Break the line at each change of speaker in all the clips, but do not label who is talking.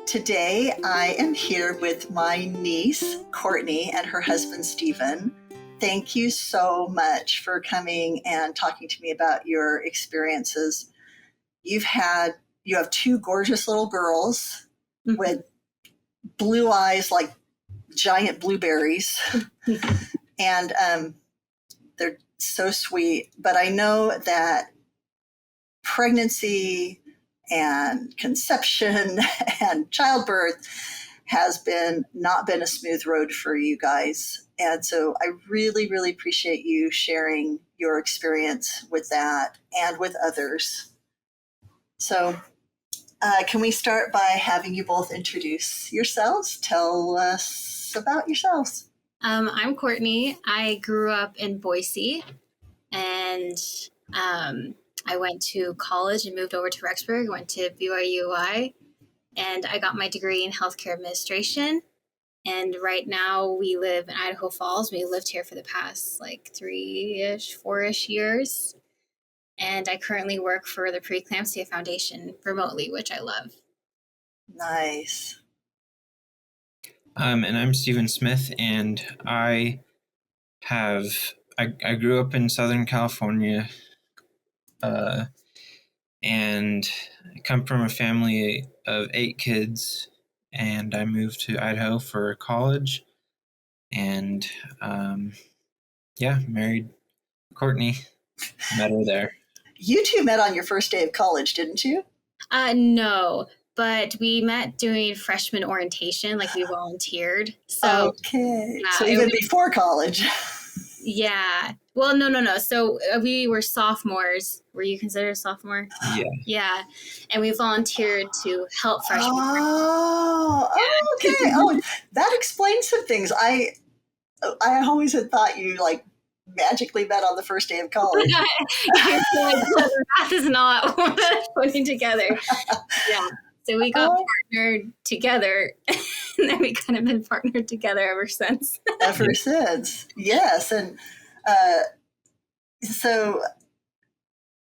Today, I am here with my niece, Courtney, and her husband, Stephen. Thank you so much for coming and talking to me about your experiences. You have two gorgeous little girls with blue eyes like giant blueberries, and they're so sweet. But I know that pregnancy and conception and childbirth has not been a smooth road for you guys. And so I really, really appreciate you sharing your experience with that and with others. So can we start by having you both introduce yourselves? Tell us about yourselves.
I'm Courtney. I grew up in Boise, and I went to college and moved over to Rexburg, went to BYUI, and I got my degree in healthcare administration. And right now we live in Idaho Falls. We lived here for the past 4-ish years. And I currently work for the Preeclampsia Foundation remotely, which I love.
Nice.
And I'm Stephen Smith, and I grew up in Southern California, and I come from a family of 8 kids, and I moved to Idaho for college, and married Courtney. Met her there.
You two met on your first day of college, didn't you?
No, but we met doing freshman orientation, we volunteered. So
okay, so even before college.
Yeah. Well, no. So we were sophomores. Were you considered a sophomore?
Yeah.
Yeah. And we volunteered to help freshmen.
Oh, okay. Oh, that explains some things. I always had thought you magically met on the first day of college.
The math is not putting together. Yeah. So we got partnered together, and then we kind of been partnered together ever since.
Yes. And so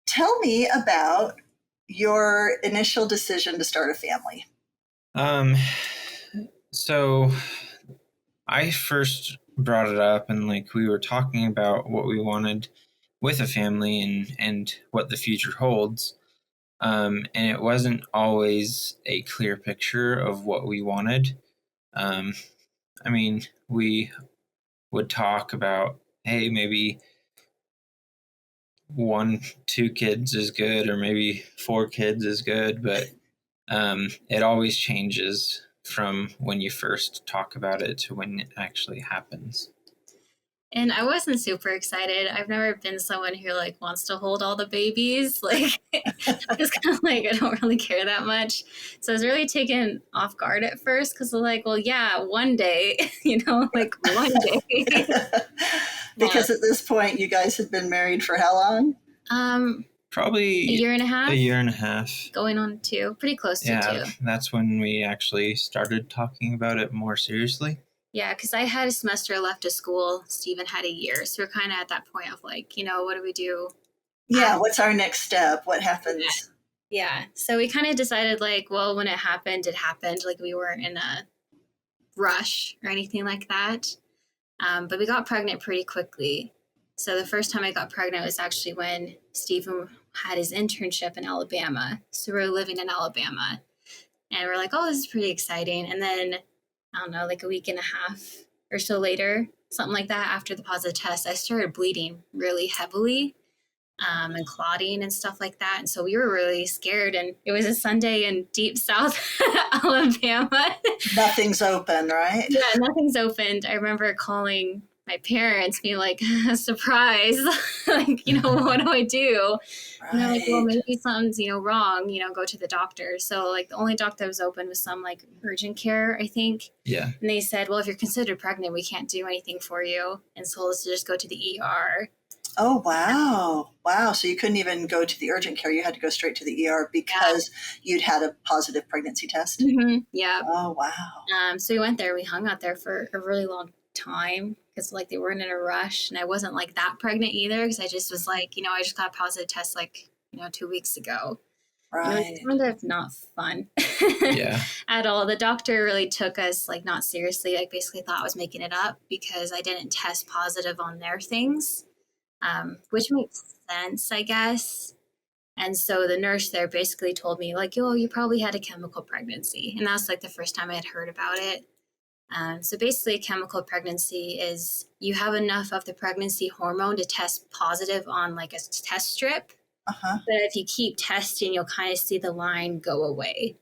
tell me about your initial decision to start a family.
So I first brought it up, and we were talking about what we wanted with a family and what the future holds. And it wasn't always a clear picture of what we wanted. We would talk about, hey, maybe 1-2 kids is good, or maybe 4 kids is good, but it always changes from when you first talk about it to when it actually happens.
And I wasn't super excited. I've never been someone who wants to hold all the babies. I was kind of I don't really care that much. So I was really taken off guard at first because one day, one day.
Because at this point, you guys had been married for how long?
Probably
a year and a half.
A year and a half.
Going on 2, pretty close to 2.
Yeah, that's when we actually started talking about it more seriously.
Yeah, because I had a semester left of school. Stephen had a year. So we're kind of at that point of what do we do?
Yeah, what's our next step? What happens?
Yeah. So we kind of decided when it happened, it happened. We weren't in a rush or anything like that. But we got pregnant pretty quickly. So the first time I got pregnant was actually when Stephen had his internship in Alabama. So we were living in Alabama. And we're this is pretty exciting. And then I don't know, a week and a half or so later, something like that, after the positive test, I started bleeding really heavily and clotting and stuff like that. And so we were really scared. And it was a Sunday in deep South Alabama. Nothing's
open, right?
Yeah, nothing's opened. I remember calling my parents, being surprise, what do I do? Right. And they're well, maybe something's, wrong, go to the doctor. So the only doctor that was open was some urgent care, I think.
Yeah.
And they said, well, if you're considered pregnant, we can't do anything for you. And so let's just go to the ER.
Oh, wow. Wow. So you couldn't even go to the urgent care. You had to go straight to the ER because you'd had a positive pregnancy test.
Mm-hmm. Yeah.
Oh, wow.
So we went there. We hung out there for a really long time because they weren't in a rush, and I wasn't that pregnant either because I just was I just got a positive test 2 weeks ago. And it
Right.
was kind of not fun
Yeah.
at all. The doctor really took us like not seriously. Like basically thought I was making it up because I didn't test positive on their things, which makes sense, I guess. And so the nurse there basically told me like, "Oh, you probably had a chemical pregnancy," and that's like the first time I had heard about it. So basically, a chemical pregnancy is you have enough of the pregnancy hormone to test positive on like a test strip.
Uh-huh.
But if you keep testing, you'll kind of see the line go away.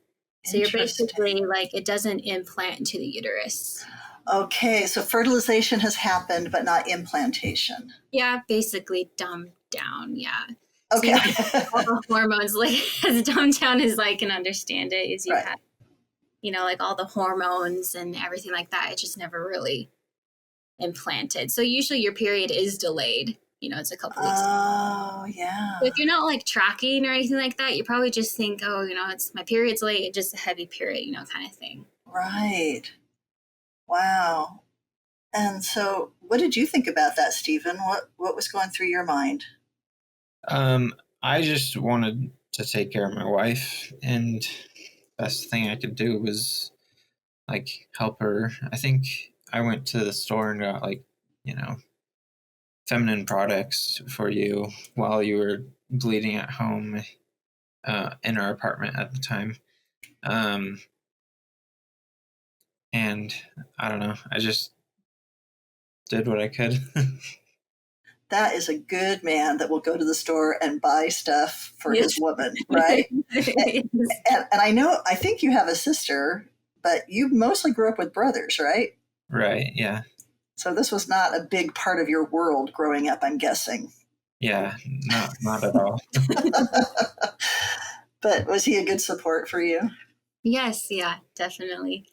So you're
Interesting.
basically like, it doesn't implant into the uterus.
Okay, so fertilization has happened, but not implantation.
Yeah, basically dumbed down. Yeah.
Okay.
So you have all the hormones, like as dumbed down as I can understand it, is you
Right.
have, like all the hormones and everything like that. It just never really implanted. So usually your period is delayed. It's a couple weeks.
Oh, yeah.
So if you're not like tracking or anything like that, you probably just think, oh, it's my period's late, just a heavy period, kind of thing.
Right. Wow. And so what did you think about that, Stephen? What was going through your mind?
I just wanted to take care of my wife, and best thing I could do was like help her. I think I went to the store and got like, feminine products for you while you were bleeding at home in our apartment at the time. And I don't know, I just did what I could.
That is a good man that will go to the store and buy stuff for his woman, right? and I think you have a sister, but you mostly grew up with brothers, right?
Right, yeah.
So this was not a big part of your world growing up, I'm guessing.
Yeah, not at all.
But was he a good support for you?
Yes, yeah, definitely.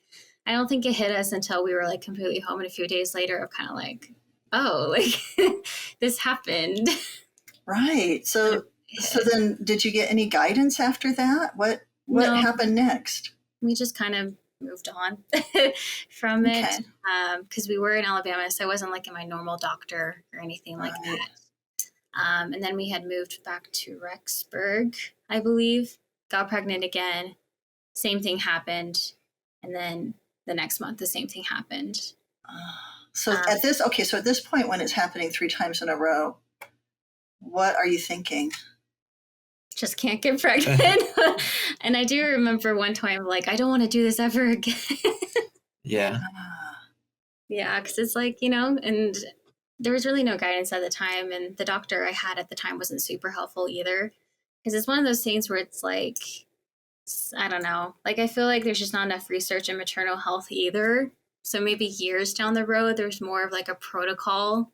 I don't think it hit us until we were like completely home, and a few days later of kind of like, oh, like this happened.
Right. So then did you get any guidance after that? What happened next?
We just kind of moved on from it because we were in Alabama, so I wasn't like in my normal doctor or anything like that. And then we had moved back to Rexburg, I believe, got pregnant again. Same thing happened. And then the next month, the same thing happened.
So at this point, when it's happening 3 times in a row, what are you thinking?
Just can't get pregnant. And I do remember one time, like, I don't want to do this ever again.
Yeah.
Yeah, because it's like, and there was really no guidance at the time. And the doctor I had at the time wasn't super helpful either. Because it's one of those things where it's like, I don't know. Like, I feel like there's just not enough research in maternal health either. So maybe years down the road, there's more of like a protocol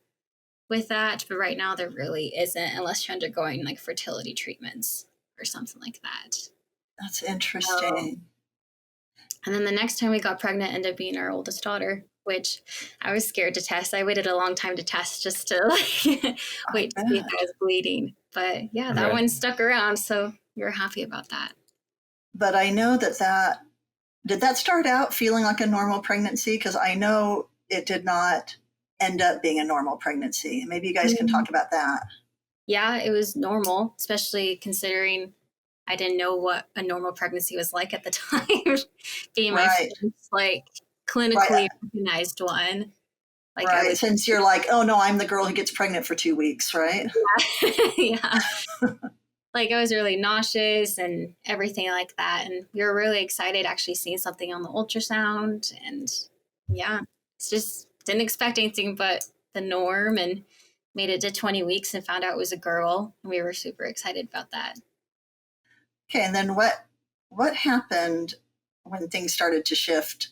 with that. But right now, there really isn't, unless you're undergoing like fertility treatments or something like that.
That's interesting.
And then the next time we got pregnant ended up being our oldest daughter, which I was scared to test. I waited a long time to test just to like wait to see if I was bleeding. But yeah, that one stuck around. So we were happy about that.
But I know did that start out feeling like a normal pregnancy? Because I know it did not end up being a normal pregnancy. Maybe you guys can talk about that.
Yeah, it was normal, especially considering I didn't know what a normal pregnancy was like at the time. Being my first, like, clinically recognized one. Like
since you're like, oh no, I'm the girl who gets pregnant for 2 weeks, right?
Yeah. Like, I was really nauseous and everything like that. And we were really excited actually seeing something on the ultrasound. And yeah, it's just didn't expect anything but the norm, and made it to 20 weeks and found out it was a girl. And we were super excited about that.
Okay, and then what happened when things started to shift?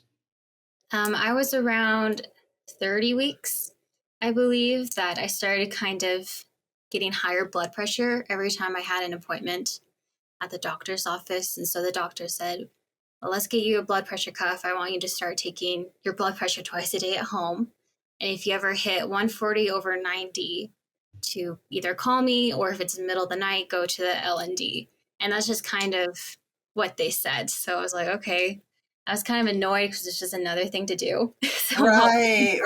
I was around 30 weeks, I believe, that I started kind of getting higher blood pressure every time I had an appointment at the doctor's office. And so the doctor said, well, let's get you a blood pressure cuff. I want you to start taking your blood pressure twice a day at home. And if you ever hit 140/90, to either call me, or if it's in the middle of the night, go to the L&D. And that's just kind of what they said. So I was like, okay. I was kind of annoyed because it's just another thing to do. So
right.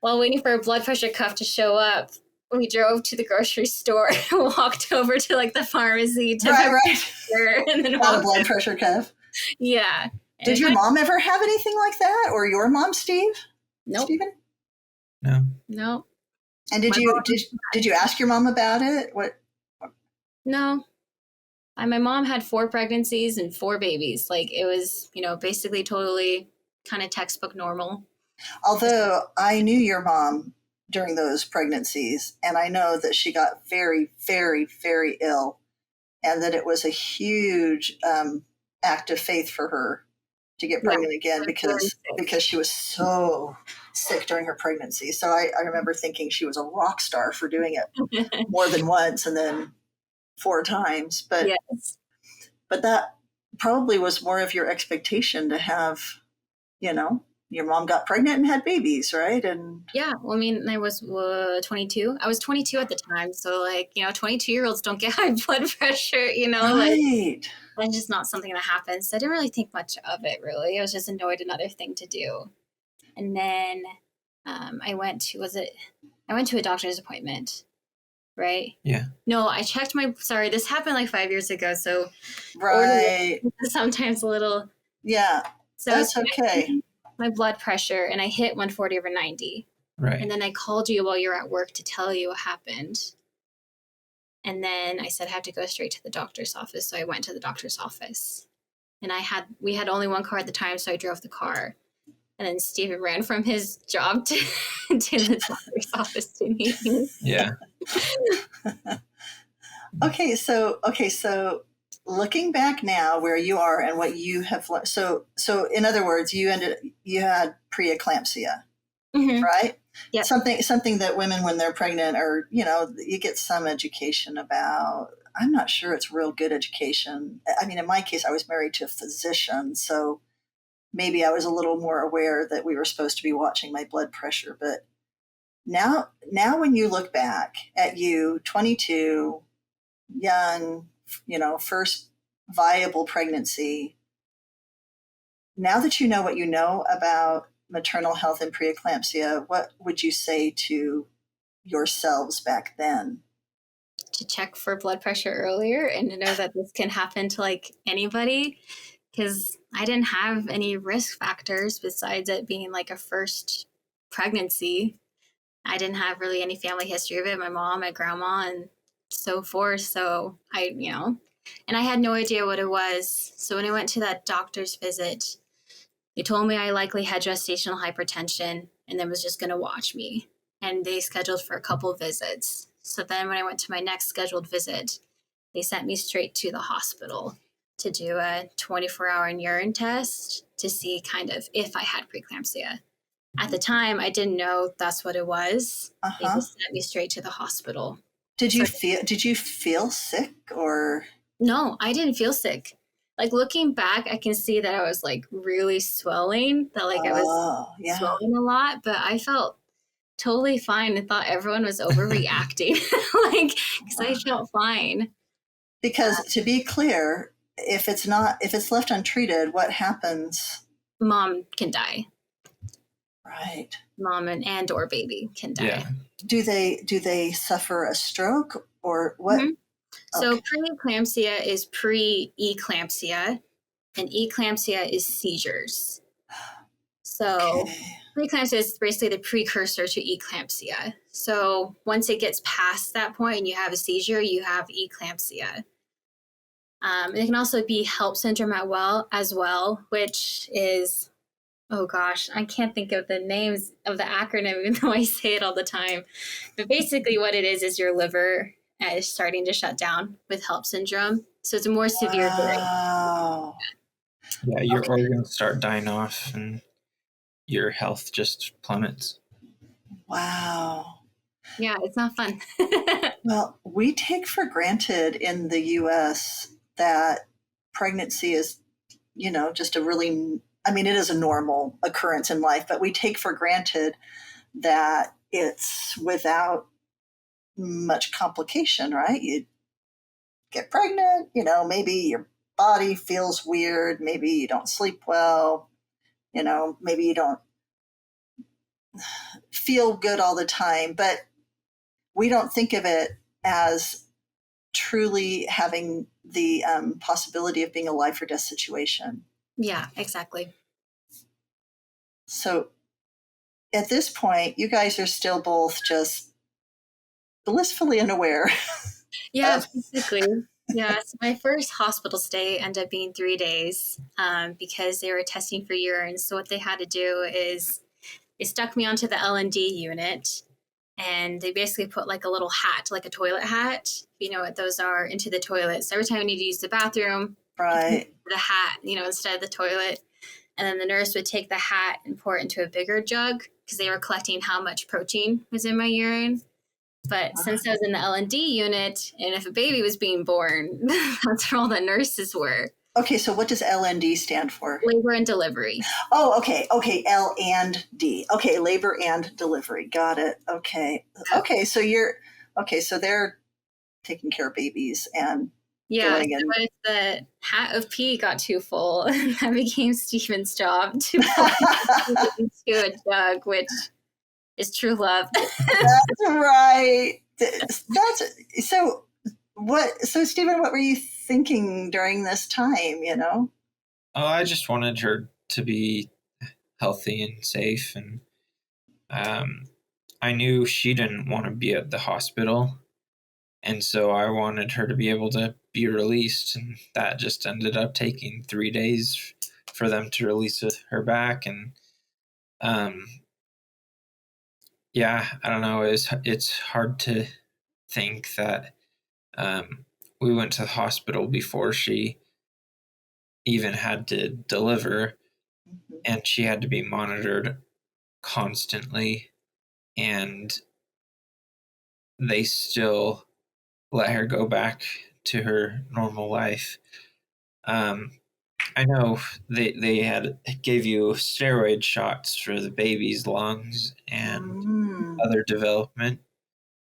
while waiting for a blood pressure cuff to show up, we drove to the grocery store, walked over to like the pharmacy to
right.
and then
Got a blood pressure cuff.
Yeah.
Did your mom ever have anything like that, or your mom, Steve?
Nope.
Stephen?
No.
And did you ask your mom about it? What?
No. My mom had 4 pregnancies and 4 babies. Like it was, basically totally kind of textbook normal.
Although I knew your mom during those pregnancies, and I know that she got very, very, very ill, and that it was a huge act of faith for her to get pregnant again because she was so sick during her pregnancy. So I remember thinking she was a rock star for doing it more than once and then 4 times. But
yes.
But that probably was more of your expectation to have, your mom got pregnant and had babies, right? And
yeah, well, I mean, I was 22. I was 22 at the time. So 22-year-olds don't get high blood pressure,
right.
That's just not something that happens. So I didn't really think much of it, really. I was just annoyed another thing to do. And then I went to a doctor's appointment, right?
Yeah.
No, I checked sorry, this happened like 5 years ago. So
right.
Sometimes a little.
Yeah, so that's okay.
My blood pressure, and I hit 140/90.
Right.
And then I called you while you were at work to tell you what happened. And then I said I have to go straight to the doctor's office. So I went to the doctor's office. And we had only one car at the time, so I drove the car. And then Steven ran from his job to the doctor's office to meet me.
Yeah.
Okay, so looking back now where you are and what you have learned. So in other words, you had preeclampsia,
mm-hmm.
right?
Yeah.
Something that women, when they're pregnant, or, you get some education about. I'm not sure it's real good education. I mean, in my case, I was married to a physician, so maybe I was a little more aware that we were supposed to be watching my blood pressure. But now when you look back at you, 22, young, first viable pregnancy, now that you know what you know about maternal health and preeclampsia, what would you say to yourselves back then?
To check for blood pressure earlier and to know that this can happen to anybody, because I didn't have any risk factors besides it being a first pregnancy. I didn't have really any family history of it. My mom, my grandma, and so forth. So and I had no idea what it was. So when I went to that doctor's visit, they told me I likely had gestational hypertension and then was just going to watch me. And they scheduled for a couple of visits. So then when I went to my next scheduled visit, they sent me straight to the hospital to do a 24-hour urine test to see kind of if I had preeclampsia. At the time, I didn't know that's what it was. They just sent me straight to the hospital.
Did you feel sick or?
No, I didn't feel sick. Looking back, I can see that I was really swelling, that I was swelling a lot, but I felt totally fine and thought everyone was overreacting, because I felt fine.
Because to be clear, if it's left untreated, what happens?
Mom can die.
Right.
Mom and or baby can die.
Yeah.
Do they suffer a stroke or what?
Mm-hmm. So preeclampsia is pre-eclampsia, and eclampsia is seizures. So preeclampsia is basically the precursor to eclampsia. So once it gets past that point and you have a seizure, you have eclampsia. It can also be HELP syndrome as well, which is, oh gosh, I can't think of the names of the acronym, even though I say it all the time. But basically what it is your liver is starting to shut down with HELP syndrome. So it's a more severe variant.
Wow.
Yeah, your organs start dying off and your health just plummets.
Wow.
Yeah,
it's not fun.
Well, we take for granted in the U.S. that pregnancy is, just a really, it is a normal occurrence in life, but we take for granted that it's without much complication, right? You get pregnant, maybe your body feels weird, maybe you don't sleep well, maybe you don't feel good all the time. But we don't think of it as truly having the possibility of being a life or death situation.
Yeah, exactly.
So at this point, you guys are still both just blissfully unaware.
Yeah, basically. Yeah, so my first hospital stay ended up being 3 days because they were testing for urine. So what they had to do is they stuck me onto the L&D unit, and they basically put like a little hat, like a toilet hat, you know what those are, into the toilet. So every time I need to use the bathroom,
Right.
the hat, you know, instead of the toilet. And then the nurse would take the hat and pour it into a bigger jug because they were collecting how much protein was in my urine. But since I was in the L&D unit, and if a baby was being born, that's where all the nurses were.
Okay, so what does LND stand for?
Labor and delivery.
Oh, okay. L and D. Okay, labor and delivery. Got it. Okay. Okay, so so they're taking care of babies and
Yeah,
filling in.
so if the hat of pee got too full, that became Stephen's job to pour it into a jug, which is true love.
That's right. So Stephen, what were you thinking during this time, you know?
Oh, I just wanted her to be healthy and safe, and I knew she didn't want to be at the hospital, and so I wanted her to be able to be released, and that just ended up taking 3 days for them to release her back. And yeah, I don't know, it's hard to think that we went to the hospital before she even had to deliver, and she had to be monitored constantly, and they still let her go back to her normal life. I know they had gave you steroid shots for the baby's lungs and other development,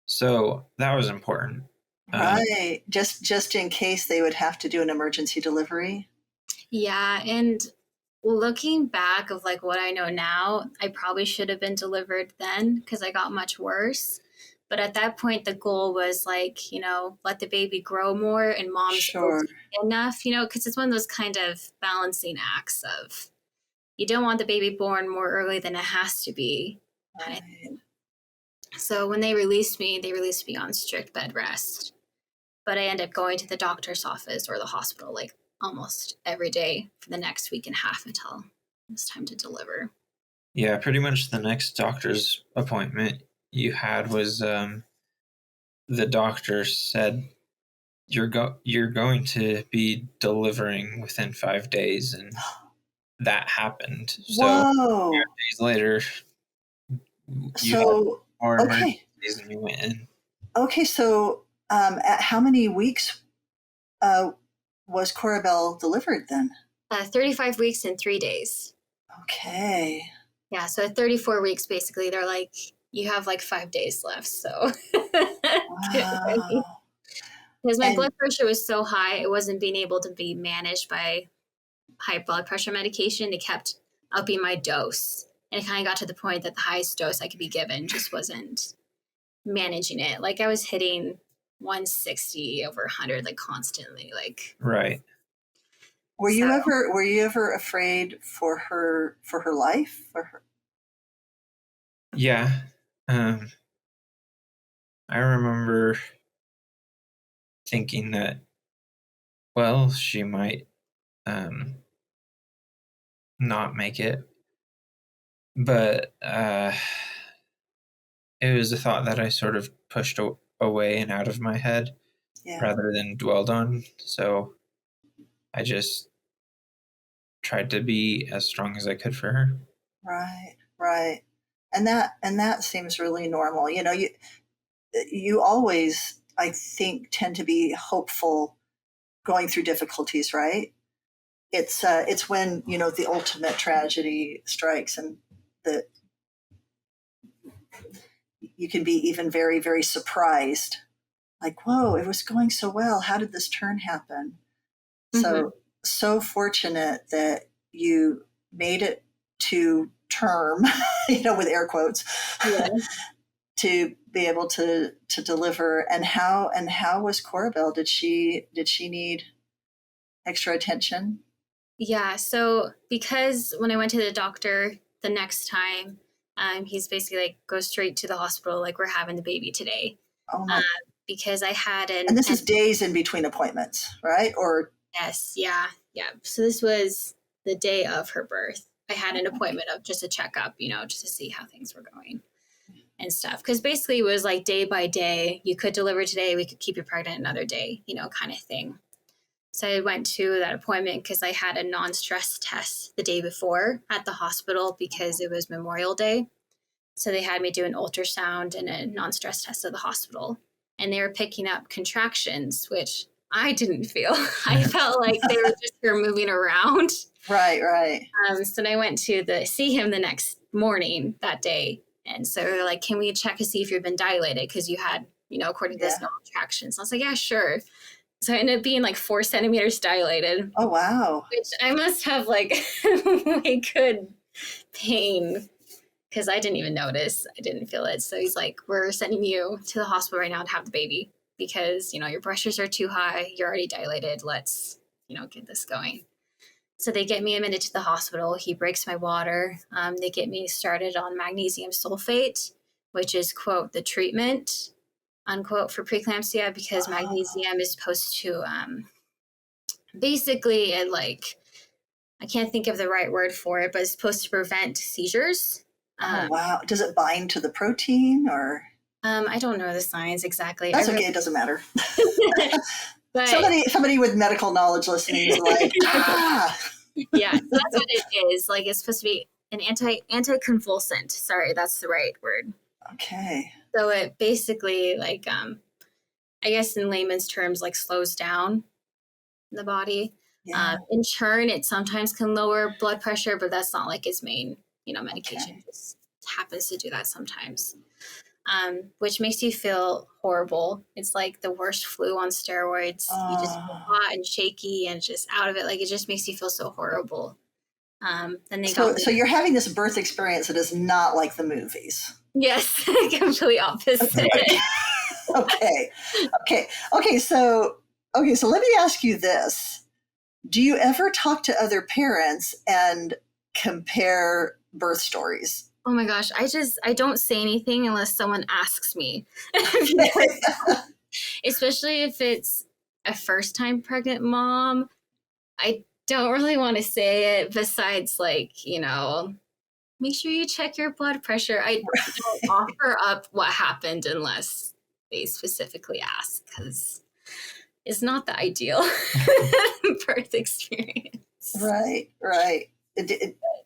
so that was important.
Right. Just in case they would have to do an emergency delivery.
Yeah, and looking back of like what I know now, I probably should have been delivered then because I got much worse. But at that point, the goal was like, you know, let the baby grow more and mom's
Sure.
okay enough, you know, because it's one of those kind of balancing acts of you don't want the baby born more early than it has to be.
Right.
So when they released me on strict bed rest. But I ended up going to the doctor's office or the hospital like almost every day for the next week and a half until it was time to deliver.
Yeah, pretty much the next doctor's appointment you had was the doctor said you're going to be delivering within 5 days, and that happened. So
Whoa.
5 days later, you had
So
more
okay.
emergencies and you went in.
Okay, so at how many weeks was Corabelle delivered then?
35 weeks and 3 days.
Okay.
Yeah, so at 34 weeks, basically, they're like, you have like 5 days left. So
Wow.
because my blood pressure was so high, it wasn't being able to be managed by high blood pressure medication. They kept upping my dose. And it kind of got to the point that the highest dose I could be given just wasn't managing it. Like I was hitting 160 over 100 like constantly. Like
Right.
Were you ever afraid for her life? For her?
Yeah. I remember thinking that, well, she might not make it, but it was a thought that I sort of pushed away and out of my head rather than dwelled on. So I just tried to be as strong as I could for her.
Right. And that seems really normal. You know, you always, I think, tend to be hopeful going through difficulties, right? It's when, you know, the ultimate tragedy strikes and that you can be even very, very surprised. Like, whoa, it was going so well. How did this turn happen? So fortunate that you made it to term, you know, with air quotes, to be able to deliver. And how was Corabelle? Did she need extra attention?
Yeah. So because when I went to the doctor the next time, he's basically like, go straight to the hospital, like we're having the baby today.
Oh my!
Because I had
And this is days in between appointments, right? Or
yes, yeah. So this was the day of her birth. I had an appointment of just a checkup, just to see how things were going and stuff. Because basically it was like day by day. You could deliver today, we could keep you pregnant another day, kind of thing. So I went to that appointment because I had a non-stress test the day before at the hospital because it was Memorial Day. So they had me do an ultrasound and a non-stress test at the hospital. And they were picking up contractions, which I didn't feel. I felt like they were just here moving around.
Right.
So then I went to see him the next morning that day. And so they're like, can we check to see if you've been dilated? Because you had, according to this, no contractions. I was like, yeah, sure. So I ended up being like 4 centimeters dilated.
Oh, wow.
Which I must have like way good pain because I didn't even notice. I didn't feel it. So he's like, we're sending you to the hospital right now to have the baby because, your pressures are too high. You're already dilated. Let's, get this going. So they get me admitted to the hospital. He breaks my water. They get me started on magnesium sulfate, which is, quote, the treatment, unquote, for preeclampsia because magnesium is supposed to basically I can't think of the right word for it, but it's supposed to prevent seizures.
Wow. Does it bind to the protein or?
I don't know the science exactly.
That's okay. It doesn't matter.
But
somebody with medical knowledge listening is like,
Yeah, so that's what it is. Like it's supposed to be an anticonvulsant. Sorry, that's the right word.
Okay.
So it basically I guess in layman's terms, slows down the body.
Yeah.
In turn, it sometimes can lower blood pressure, but that's not its main, medication.
Okay.
Just happens to do that sometimes. Which makes you feel horrible. It's like the worst flu on steroids. You just feel hot and shaky and just out of it. It just makes you feel so horrible.
So you're having this birth experience that is not like the movies.
Yes, completely opposite.
Okay. So let me ask you this. Do you ever talk to other parents and compare birth stories?
Oh my gosh, I don't say anything unless someone asks me. Especially if it's a first-time pregnant mom. I don't really want to say it besides make sure you check your blood pressure. I don't offer up what happened unless they specifically ask because it's not the ideal birth experience.
Right.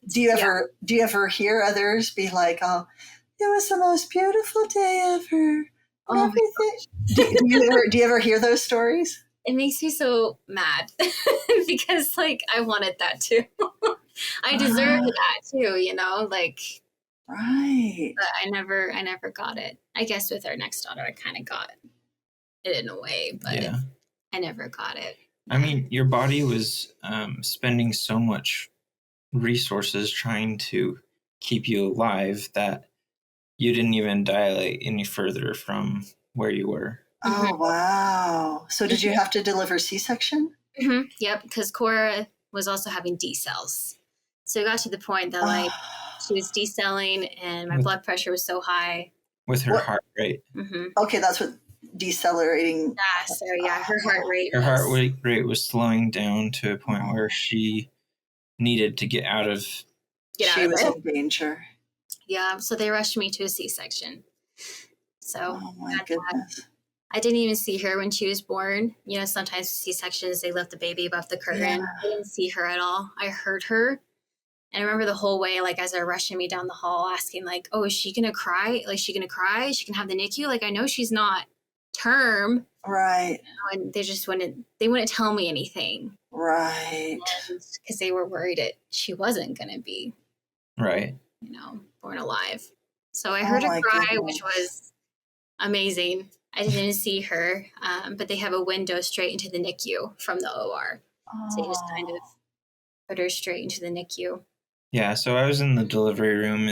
Do you ever hear others be like, "Oh, it was the most beautiful day ever"?
Oh
everything. Do you ever hear those stories?
It makes me so mad because I wanted that too. I deserved that too,
Right.
But I never got it. I guess with our next daughter, I kind of got it in a way, but
Yeah.
I never got it.
I mean, your body was spending so much resources trying to keep you alive that you didn't even dilate any further from where you were.
Oh, wow. So did you have to deliver C-section?
Mm-hmm. Yep, because Cora was also having D cells. So it got to the point that she was decelling and my blood pressure was so high.
With her heart rate.
Mm-hmm.
Okay, that's what decelerating.
Yeah, so her heart rate.
Her heart rate was slowing down to a point where she needed to get out of.
She was in danger.
Yeah, so they rushed me to a C-section. So
oh my goodness.
I didn't even see her when she was born. Sometimes C-sections, they lift the baby above the curtain. Yeah. I didn't see her at all. I heard her. And I remember the whole way, as they're rushing me down the hall, asking, oh, is she going to cry? Is she going to cry? She can have the NICU? I know she's not term.
Right.
And they just wouldn't tell me anything.
Right.
Because they were worried she wasn't going to be.
Right.
Born alive. So I heard her cry, which was amazing. I didn't see her, but they have a window straight into the NICU from the OR. So you just kind of put her straight into the NICU.
Yeah, so I was in the delivery room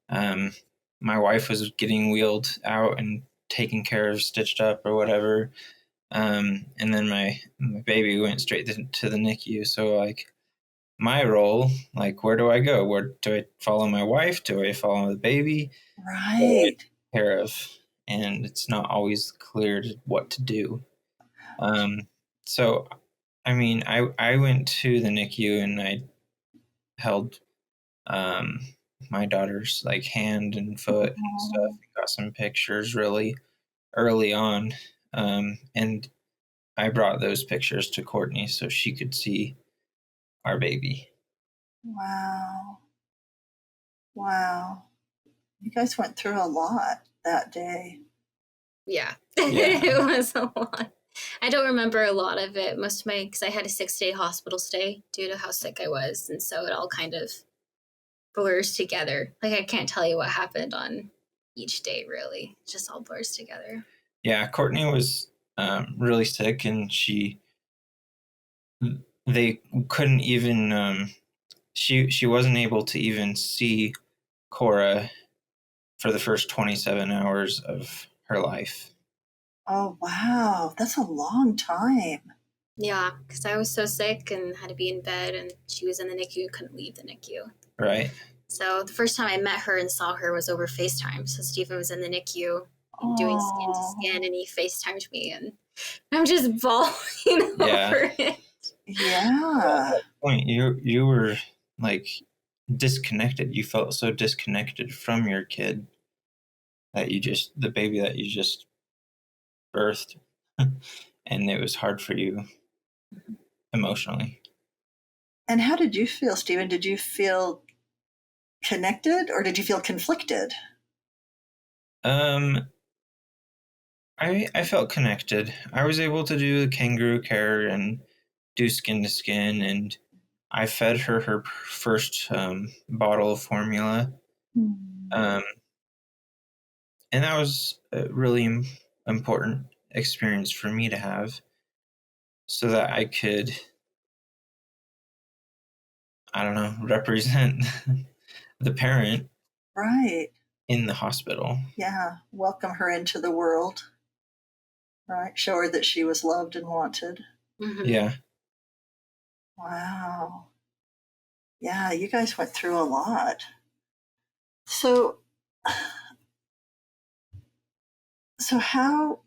and my wife was getting wheeled out and taken care of, stitched up or whatever. And then my baby went straight to the NICU. So like my role, like, where do I go? Where do I follow my wife? Do I follow the baby?
Right.
Take care of, and it's not always clear what to do. So, I mean, I went to the NICU and I held my daughter's like hand and foot and stuff. Got some pictures really early on, and I brought those pictures to Courtney so she could see our baby.
Wow. Wow. You guys went through a lot that day.
Yeah. It was a lot. I don't remember a lot of it. Most of because I had a 6-day hospital stay due to how sick I was. And so it all kind of blurs together. Like, I can't tell you what happened on each day, really. It just all blurs together.
Yeah, Courtney was really sick, and they couldn't even, she wasn't able to even see Cora for the first 27 hours of her life.
Oh, wow. That's a long time.
Yeah, because I was so sick and had to be in bed, and she was in the NICU and couldn't leave the NICU.
Right.
So the first time I met her and saw her was over FaceTime. So Stephen was in the NICU doing skin to skin, and he FaceTimed me, and I'm just bawling over it.
Yeah.
At that point, you were like disconnected. You felt so disconnected from your kid that the baby that you just birthed, and it was hard for you emotionally.
And how did you feel, Stephen? Did you feel connected or did you feel conflicted?
I felt connected. I was able to do the kangaroo care and do skin to skin, and I fed her first bottle of formula. And that was a really important experience for me to have, so that I could, I don't know, represent the parent
Right.
in the hospital.
Yeah. Welcome her into the world. Right. Show her that she was loved and wanted.
Mm-hmm.
Yeah.
Wow. Yeah, you guys went through a lot. So how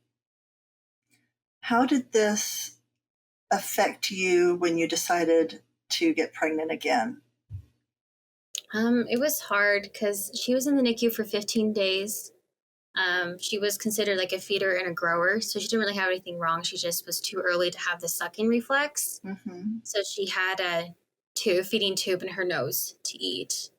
did this affect you when you decided to get pregnant again?
It was hard because she was in the NICU for 15 days. She was considered like a feeder and a grower, so she didn't really have anything wrong. She just was too early to have the sucking reflex.
Mm-hmm.
So she had a feeding tube in her nose to eat.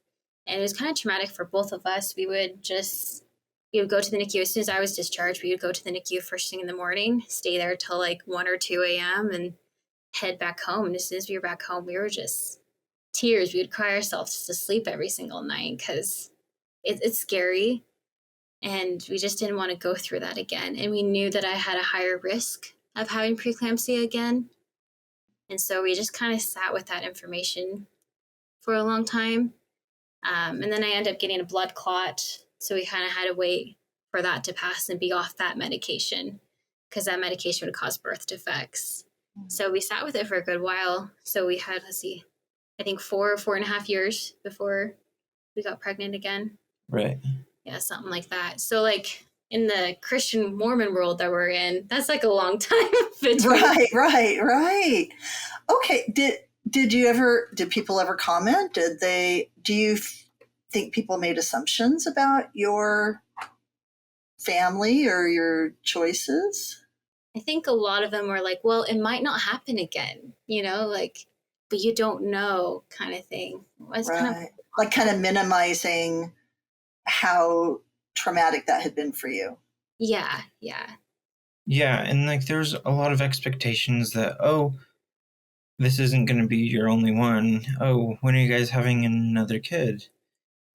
And it was kind of traumatic for both of us. We would go to the NICU as soon as I was discharged. We would go to the NICU first thing in the morning, stay there till like 1 or 2 a.m. and head back home. And as soon as we were back home, we were just tears. We would cry ourselves to sleep every single night because it's scary. And we just didn't want to go through that again. And we knew that I had a higher risk of having preeclampsia again. And so we just kind of sat with that information for a long time. And then I ended up getting a blood clot. So we kind of had to wait for that to pass and be off that medication because that medication would cause birth defects. So we sat with it for a good while. So we had, I think 4.5 years before we got pregnant again.
Right.
Yeah, something like that. So like in the Christian Mormon world that we're in, that's like a long time between.
Right. Okay. Did people ever comment? Do you think people made assumptions about your family or your choices?
I think a lot of them were like, well, it might not happen again, like, but you don't know kind of thing. It's
right. Kind of minimizing how traumatic that had been for you.
Yeah.
Yeah, and like there's a lot of expectations that, oh, this isn't going to be your only one. Oh, when are you guys having another kid?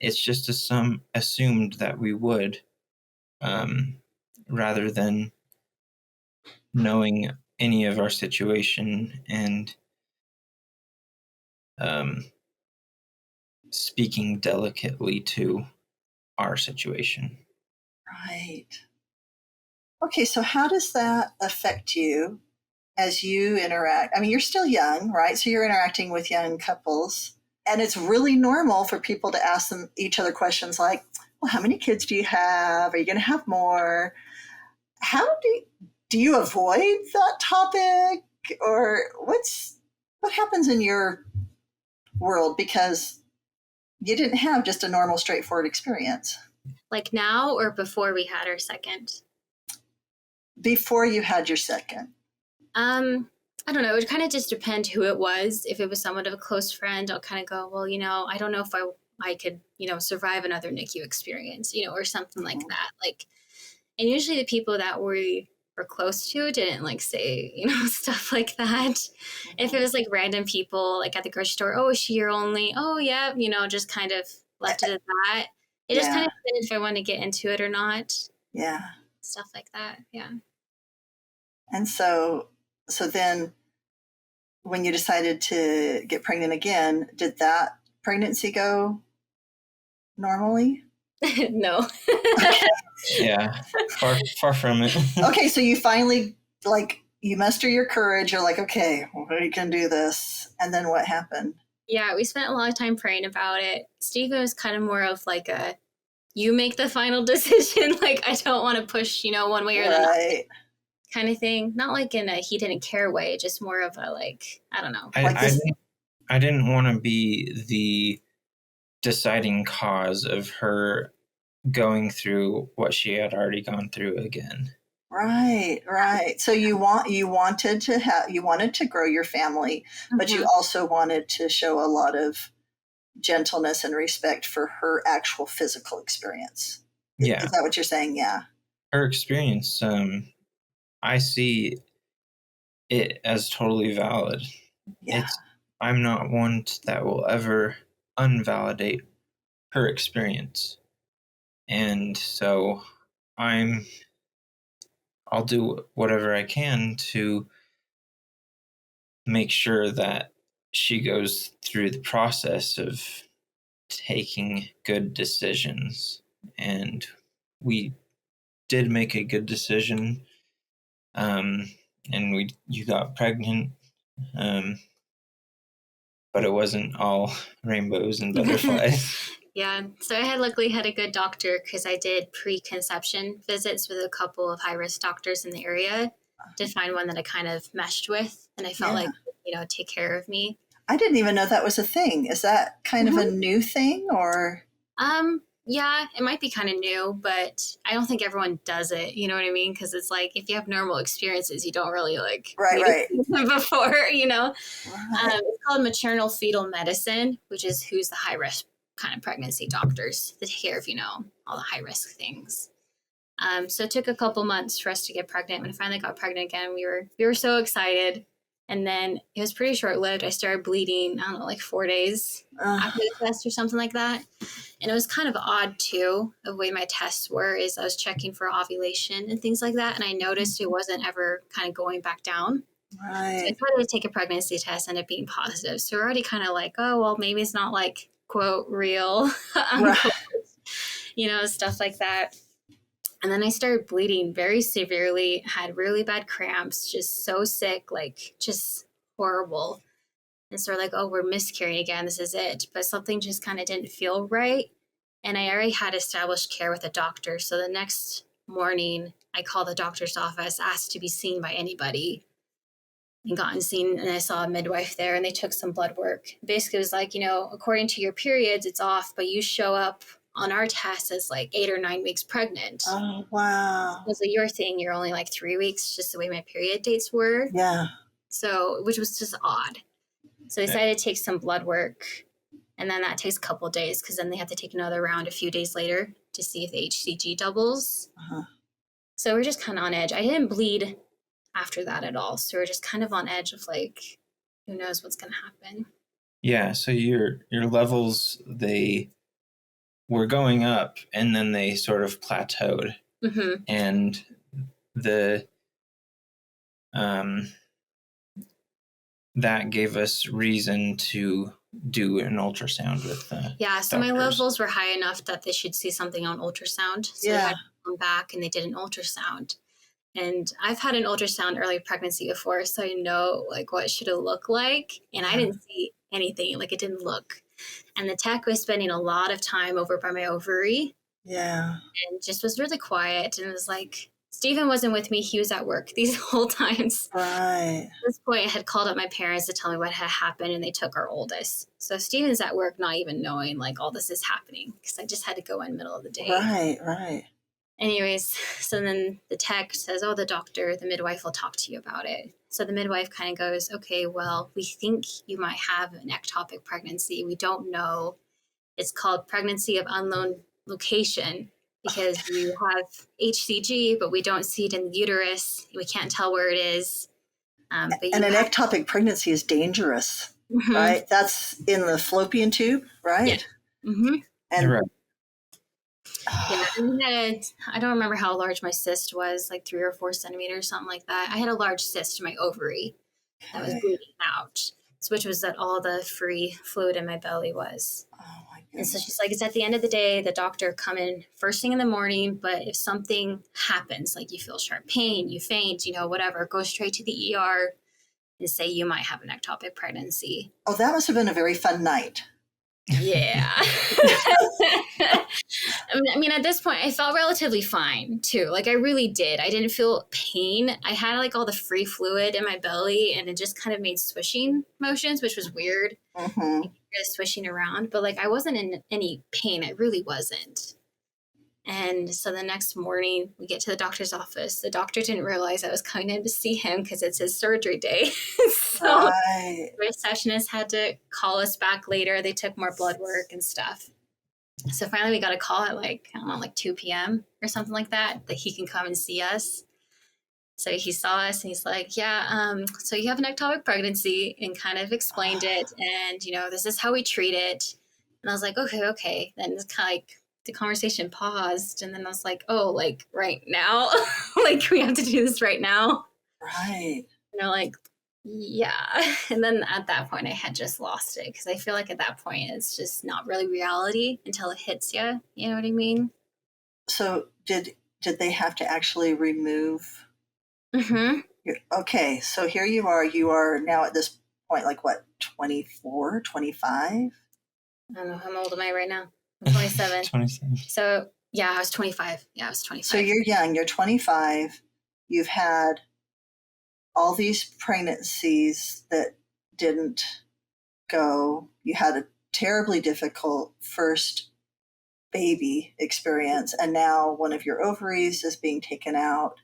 It's just assumed that we would, rather than knowing any of our situation and speaking delicately to our situation.
Right. Okay, so how does that affect you as you interact? I mean, you're still young, right? So you're interacting with young couples, and it's really normal for people to ask them each other questions like, well, how many kids do you have? Are you going to have more? How do you avoid that topic, or what happens in your world because you didn't have just a normal straightforward experience?
Like now or before we had our second?
Before you had your second.
I don't know. It would kind of just depend who it was. If it was somewhat of a close friend, I'll kind of go, well, I don't know if I could, survive another NICU experience, or something like that. Like, and usually the people that we were close to didn't like say, stuff like that. If it was like random people, like at the grocery store, oh, is she your only? Oh, yeah, just kind of left it at that. It just kind of depended if I wanted to get into it or not.
Yeah.
Stuff like that. Yeah.
And so then when you decided to get pregnant again, did that pregnancy go normally?
No.
Yeah, far from it.
Okay, so you finally, you muster your courage. You're like, okay, we can do this. And then what happened?
Yeah, we spent a lot of time praying about it. Stephen was kind of more of like you make the final decision. Like, I don't want to push, one way or the other kind of thing. Not like in a he didn't care way, just more of a I don't know.
I didn't want to be the deciding cause of her going through what she had already gone through again.
Right. So you wanted to grow your family, but you also wanted to show a lot of gentleness and respect for her actual physical experience.
Yeah.
Is that what you're saying? Yeah.
Her experience, I see it as totally valid.
Yeah.
I'm not one that will ever unvalidate her experience. And so I'll do whatever I can to make sure that she goes through the process of taking good decisions. And we did make a good decision. And you got pregnant. But it wasn't all rainbows and butterflies.
Yeah. So I luckily had a good doctor because I did pre-conception visits with a couple of high-risk doctors in the area to find one that I kind of meshed with. And I felt like, take care of me.
I didn't even know that was a thing. Is that kind of a new thing or?
Yeah, it might be kind of new, but I don't think everyone does it. You know what I mean? Because it's like if you have normal experiences, you don't really
right
before,
Right.
It's called maternal fetal medicine, which is who's the high risk kind of pregnancy doctors that take care of, all the high risk things. So it took a couple months for us to get pregnant. When I finally got pregnant again, we were so excited. And then it was pretty short-lived. I started bleeding, I don't know, like 4 days after the test or something like that. And it was kind of odd, too, the way my tests were, is I was checking for ovulation and things like that. And I noticed it wasn't ever kind of going back down.
Right.
So I started to take a pregnancy test and it being positive. So we're already kind of like, oh, well, maybe it's not like, quote, real, unquote, stuff like that. And then I started bleeding very severely, had really bad cramps, just so sick, just horrible. And so we're like, oh, we're miscarrying again. This is it. But something just kind of didn't feel right. And I already had established care with a doctor. So the next morning, I called the doctor's office, asked to be seen by anybody, and gotten seen. And I saw a midwife there and they took some blood work. Basically, it was like, according to your periods, it's off, but you show up on our test as 8 or 9 weeks pregnant.
Oh, wow.
So your thing, you're only 3 weeks, just the way my period dates were.
Yeah.
So, which was just odd. So I decided to take some blood work. And then that takes a couple of days because then they have to take another round a few days later to see if the HCG doubles. So we're just kind of on edge. I didn't bleed after that at all. So we're just kind of on edge of who knows what's going to happen.
Yeah. So your levels, they were going up and then they sort of plateaued. And that gave us reason to do an ultrasound with
so my
doctors.
levels were high enough that they should see something on ultrasound. So they had to come back and they did an ultrasound. And I've had an ultrasound early pregnancy before, so I know like what should it look like. And I didn't see anything, like it didn't look. And the tech was spending a lot of time over by my ovary.
Yeah.
And just was really quiet. And it was like, Stephen wasn't with me. He was at work these whole times.
Right.
At this point, I had called up my parents to tell me what had happened, and they took our oldest. So Stephen's at work not even knowing like all this is happening because I just had to go in middle of the day.
Right.
Anyways, so then the tech says, oh, the midwife will talk to you about it. So the midwife kind of goes, okay, well, we think you might have an ectopic pregnancy. We don't know. It's called pregnancy of unknown location because you have HCG, but we don't see it in the uterus. We can't tell where it is.
And an ectopic pregnancy is dangerous, right? That's in the fallopian tube, right?
Yeah. Mm-hmm.
And
right.
Yeah, I don't remember how large my cyst was, like 3 or 4 centimeters, something like that. I had a large cyst in my ovary that was bleeding out, which was that all the free fluid in my belly was.
Oh my goodness.
And so she's like, it's at the end of the day, the doctor come in first thing in the morning, but if something happens, like you feel sharp pain, you faint, whatever, go straight to the ER and say you might have an ectopic pregnancy.
Oh, that must have been a very fun night.
Yeah. I mean, at this point, I felt relatively fine, too. Like, I really did. I didn't feel pain. I had, like, all the free fluid in my belly, and it just kind of made swishing motions, which was weird.
Mm-hmm.
Just swishing around. But, like, I wasn't in any pain. I really wasn't. And so the next morning, we get to the doctor's office. The doctor didn't realize I was coming in to see him because it's his surgery day. So the receptionist had to call us back later. They took more blood work and stuff. So finally we got a call at like 2 p.m. or something like that he can come and see us. So he saw us and he's like, yeah, so you have an ectopic pregnancy, and kind of explained it. And, this is how we treat it. And I was like, okay. Then it's kind of like the conversation paused. And then I was like, oh, like right now? Like we have to do this right now?
Right.
And they're like, yeah. And then at that point, I had just lost it because I feel like at that point, it's just not really reality until it hits you. You know what I mean?
So did they have to actually remove?
Mm-hmm.
Okay. So here you are. You are now at this point, like what, 24, 25?
I don't know. How old am I right now? I'm 27.
27.
So yeah, I was 25. Yeah, I was 25.
So you're young. You're 25. You've had all these pregnancies that didn't go. You had a terribly difficult first baby experience, and now one of your ovaries is being taken out.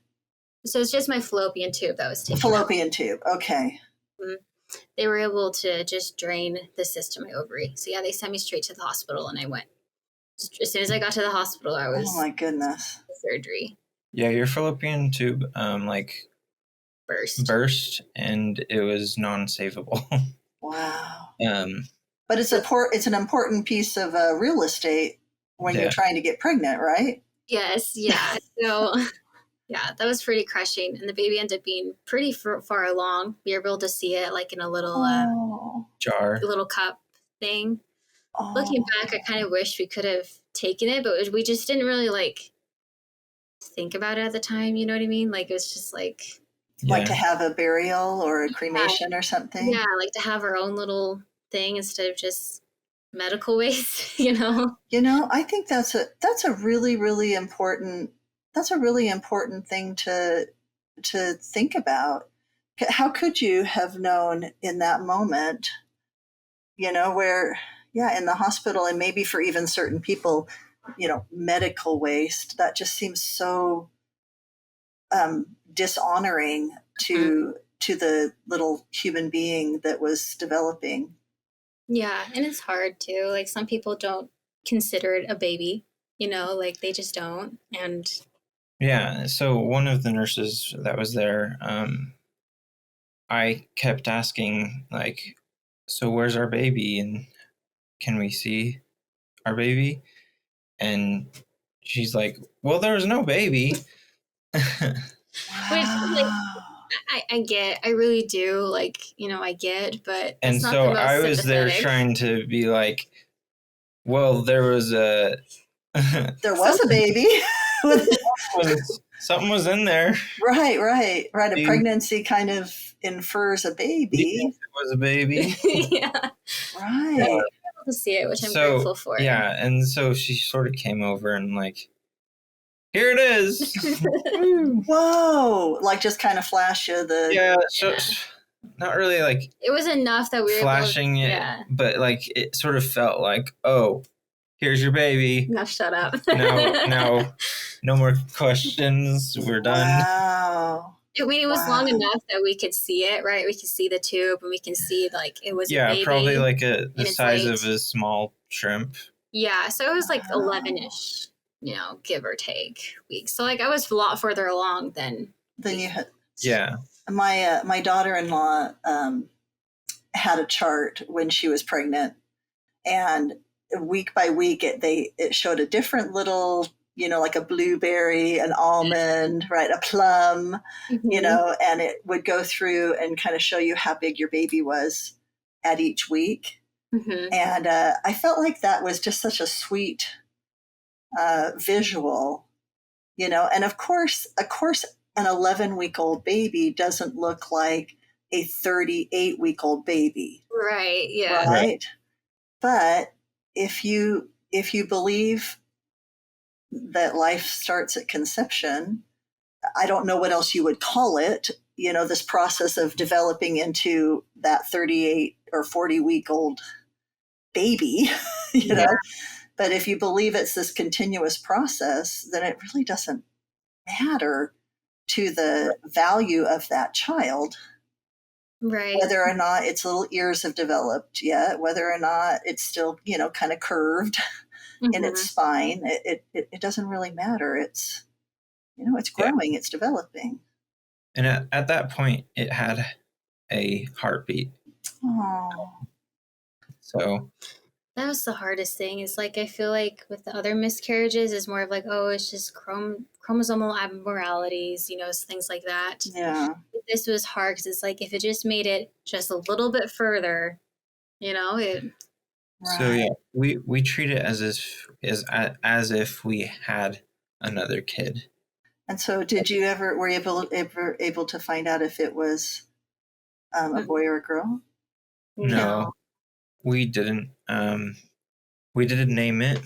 So it's just my fallopian tube that was taken out.
Fallopian tube, okay.
Mm-hmm. They were able to just drain the cyst to my ovary. So yeah, they sent me straight to the hospital, and I went. As soon as I got to the hospital, I was.
Oh my goodness.
Surgery.
Yeah, your fallopian tube burst, and it was non-savable.
Wow.
But
it's an important piece of real estate when you're trying to get pregnant, right?
Yes, yeah. So, yeah, that was pretty crushing, and the baby ended up being pretty far along. We were able to see it like in a little
jar,
little cup thing. Looking back, I kind of wish we could have taken it, but we just didn't really like think about it at the time. You know what I mean? Like it was just like.
Like to have a burial or a cremation or something?
Yeah, like to have our own little thing instead of just medical waste, You know,
I think that's a really, really important thing to think about. How could you have known in that moment, where, in the hospital, and maybe for even certain people, medical waste, that just seems so dishonoring to the little human being that was developing.
Yeah, and it's hard too. Like some people don't consider it a baby, like they just don't. And
yeah, so one of the nurses that was there, I kept asking, like, so where's our baby, and can we see our baby? And she's like, well, there was no baby.
Which, like, I really do, like, I get, but
And
it's not
so
the most
I was there
sympathetic.
trying to be like, well, there was a
There was a baby.
something was in there.
Right. A
Baby.
pregnancy kind of infers a baby.
It was a baby.
Yeah.
Right.
I'm able to see it, which I'm grateful for.
Yeah, and so she sort of came over and like, here it is.
Whoa. Like just kind of flash you the...
Yeah, so not really like
it was enough that we were
flashing
able to,
it,
yeah.
but like it sort of felt like, oh, here's your baby.
Now shut up.
Now, no more questions. We're done.
Wow.
I mean, it was long enough that we could see it, right? We could see the tube, and we can see like it was a baby.
Probably like the size of a small shrimp.
Yeah, so it was like 11-ish, give or take weeks. So like I was a lot further along than
you had.
Yeah.
My daughter-in-law had a chart when she was pregnant, and week by week it showed a different little, like a blueberry, an almond, right, a plum, and it would go through and kind of show you how big your baby was at each week. And I felt like that was just such a sweet visual, and of course an 11-week-old baby doesn't look like a 38-week-old baby.
Right. Yeah.
Right. But if you believe that life starts at conception, I don't know what else you would call it, this process of developing into that 38 or 40-week-old baby, know. But if you believe it's this continuous process, then it really doesn't matter to the value of that child.
Right.
Whether or not its little ears have developed yet, whether or not it's still, kind of curved in its spine, it doesn't really matter. It's, it's growing, it's developing.
And at that point, it had a heartbeat.
Oh.
So that was the hardest thing. Is like I feel like with the other miscarriages, is more of like, oh, it's just chromosomal abnormalities, things like that.
Yeah.
This was hard because it's like if it just made it just a little bit further, it.
Right. So yeah, we treat it as if we had another kid.
And so, were you ever able to find out if it was a boy or a girl?
No, we didn't. We didn't name it.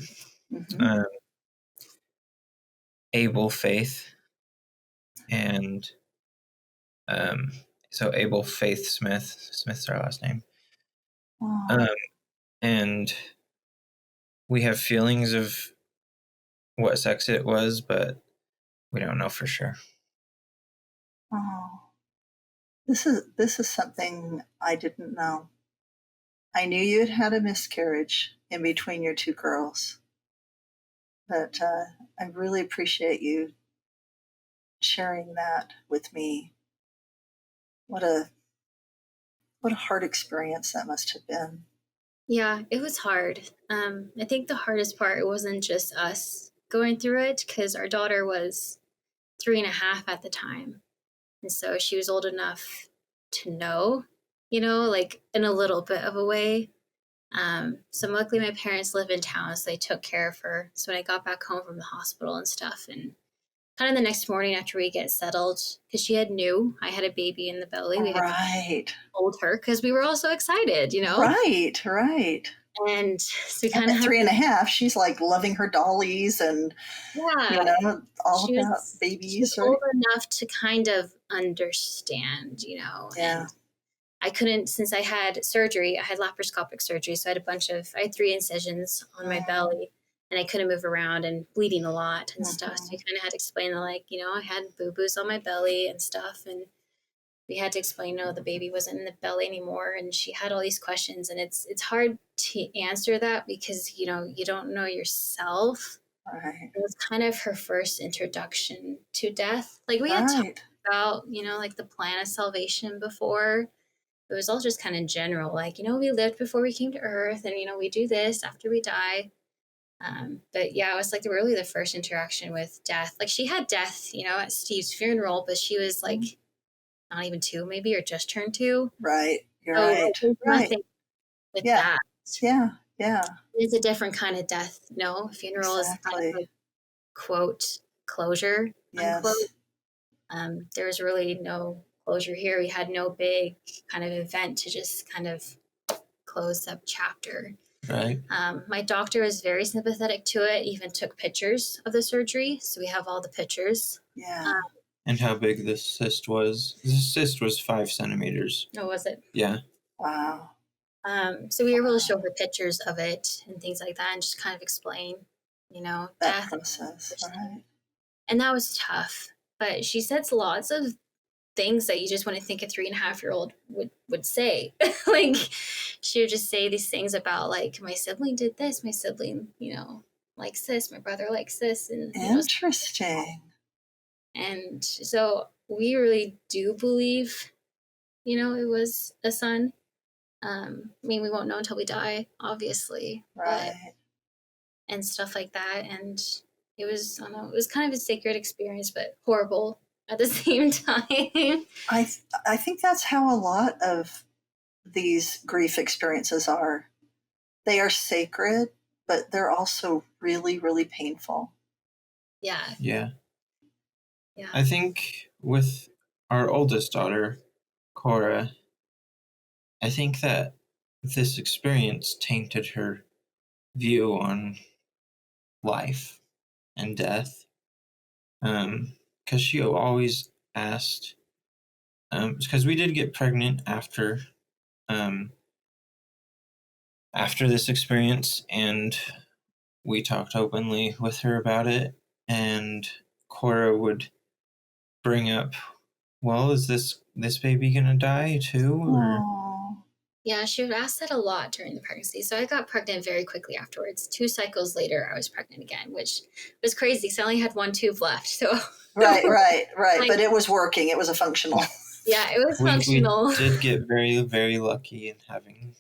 Abel Faith, and so Abel Faith Smith. Smith's our last name. Oh. And we have feelings of what sex it was, but we don't know for sure.
Oh, this is something I didn't know. I knew you had a miscarriage in between your two girls, but I really appreciate you sharing that with me. What a hard experience that must have been.
Yeah, it was hard. I think the hardest part wasn't just us going through it, because our daughter was 3.5 at the time. And so she was old enough to know, like in a little bit of a way. So luckily my parents live in town, so they took care of her. So when I got back home from the hospital and stuff, and kind of the next morning after we get settled, because she knew I had a baby in the belly. We had told her because we were all so excited,
Right.
And so we kind of
3.5. She's like loving her dollies and all about babies.
She was old enough to kind of understand,
Yeah.
And I couldn't, since I had surgery. I had laparoscopic surgery, so I had 3 incisions on my belly. And I couldn't move around and bleeding a lot and stuff. So we kind of had to explain that, like, I had boo-boos on my belly and stuff. And we had to explain, no, the baby wasn't in the belly anymore. And she had all these questions. And it's hard to answer that because, you don't know yourself.
Right.
It was kind of her first introduction to death. Like we had talked about, like the plan of salvation before. It was all just kind of general, like, we lived before we came to earth and, we do this after we die. But yeah, it was like really the first interaction with death. Like she had death, at Steve's funeral, but she was like not even 2 maybe, or just turned 2.
Right. You're
So
right.
there's
Right.
nothing with
Yeah.
that.
Yeah. Yeah.
It's a different kind of death. No, funeral is kind of
Exactly.
like, quote, closure, unquote.
Yes.
There was really no closure here. We had no big kind of event to just kind of close up chapter.
Right.
My doctor was very sympathetic to it, even took pictures of the surgery. So we have all the pictures.
Yeah.
And how big this cyst was. The cyst was 5 centimeters.
Oh, was it?
Yeah.
Wow.
So we were able to show her pictures of it and things like that and just kind of explain,
That
death.
process. Right.
And that was tough. But she said lots of things that you just wouldn't think a 3.5-year-old would say. Like, she would just say these things about, like, my sibling did this, my sibling, likes this, my brother likes this. And
Interesting.
and so we really do believe, it was a son. We won't know until we die, obviously.
Right.
And stuff like that. And it was, I don't know, it was kind of a sacred experience, but horrible at the same time.
I think that's how a lot of these grief experiences are. They are sacred, but they're also really, really painful.
Yeah.
Yeah. I think with our oldest daughter, Cora, I think that this experience tainted her view on life and death. Because she always asked, because we did get pregnant after this experience, and we talked openly with her about it, and Cora would bring up, well, is this baby gonna die too? Or...
Yeah, she would ask that a lot during the pregnancy. So I got pregnant very quickly afterwards. 2 cycles later, I was pregnant again, which was crazy because I only had 1 tube left. So
Right. Like, but it was working. It was a functional.
Yeah, it was functional.
We did get very, very lucky in having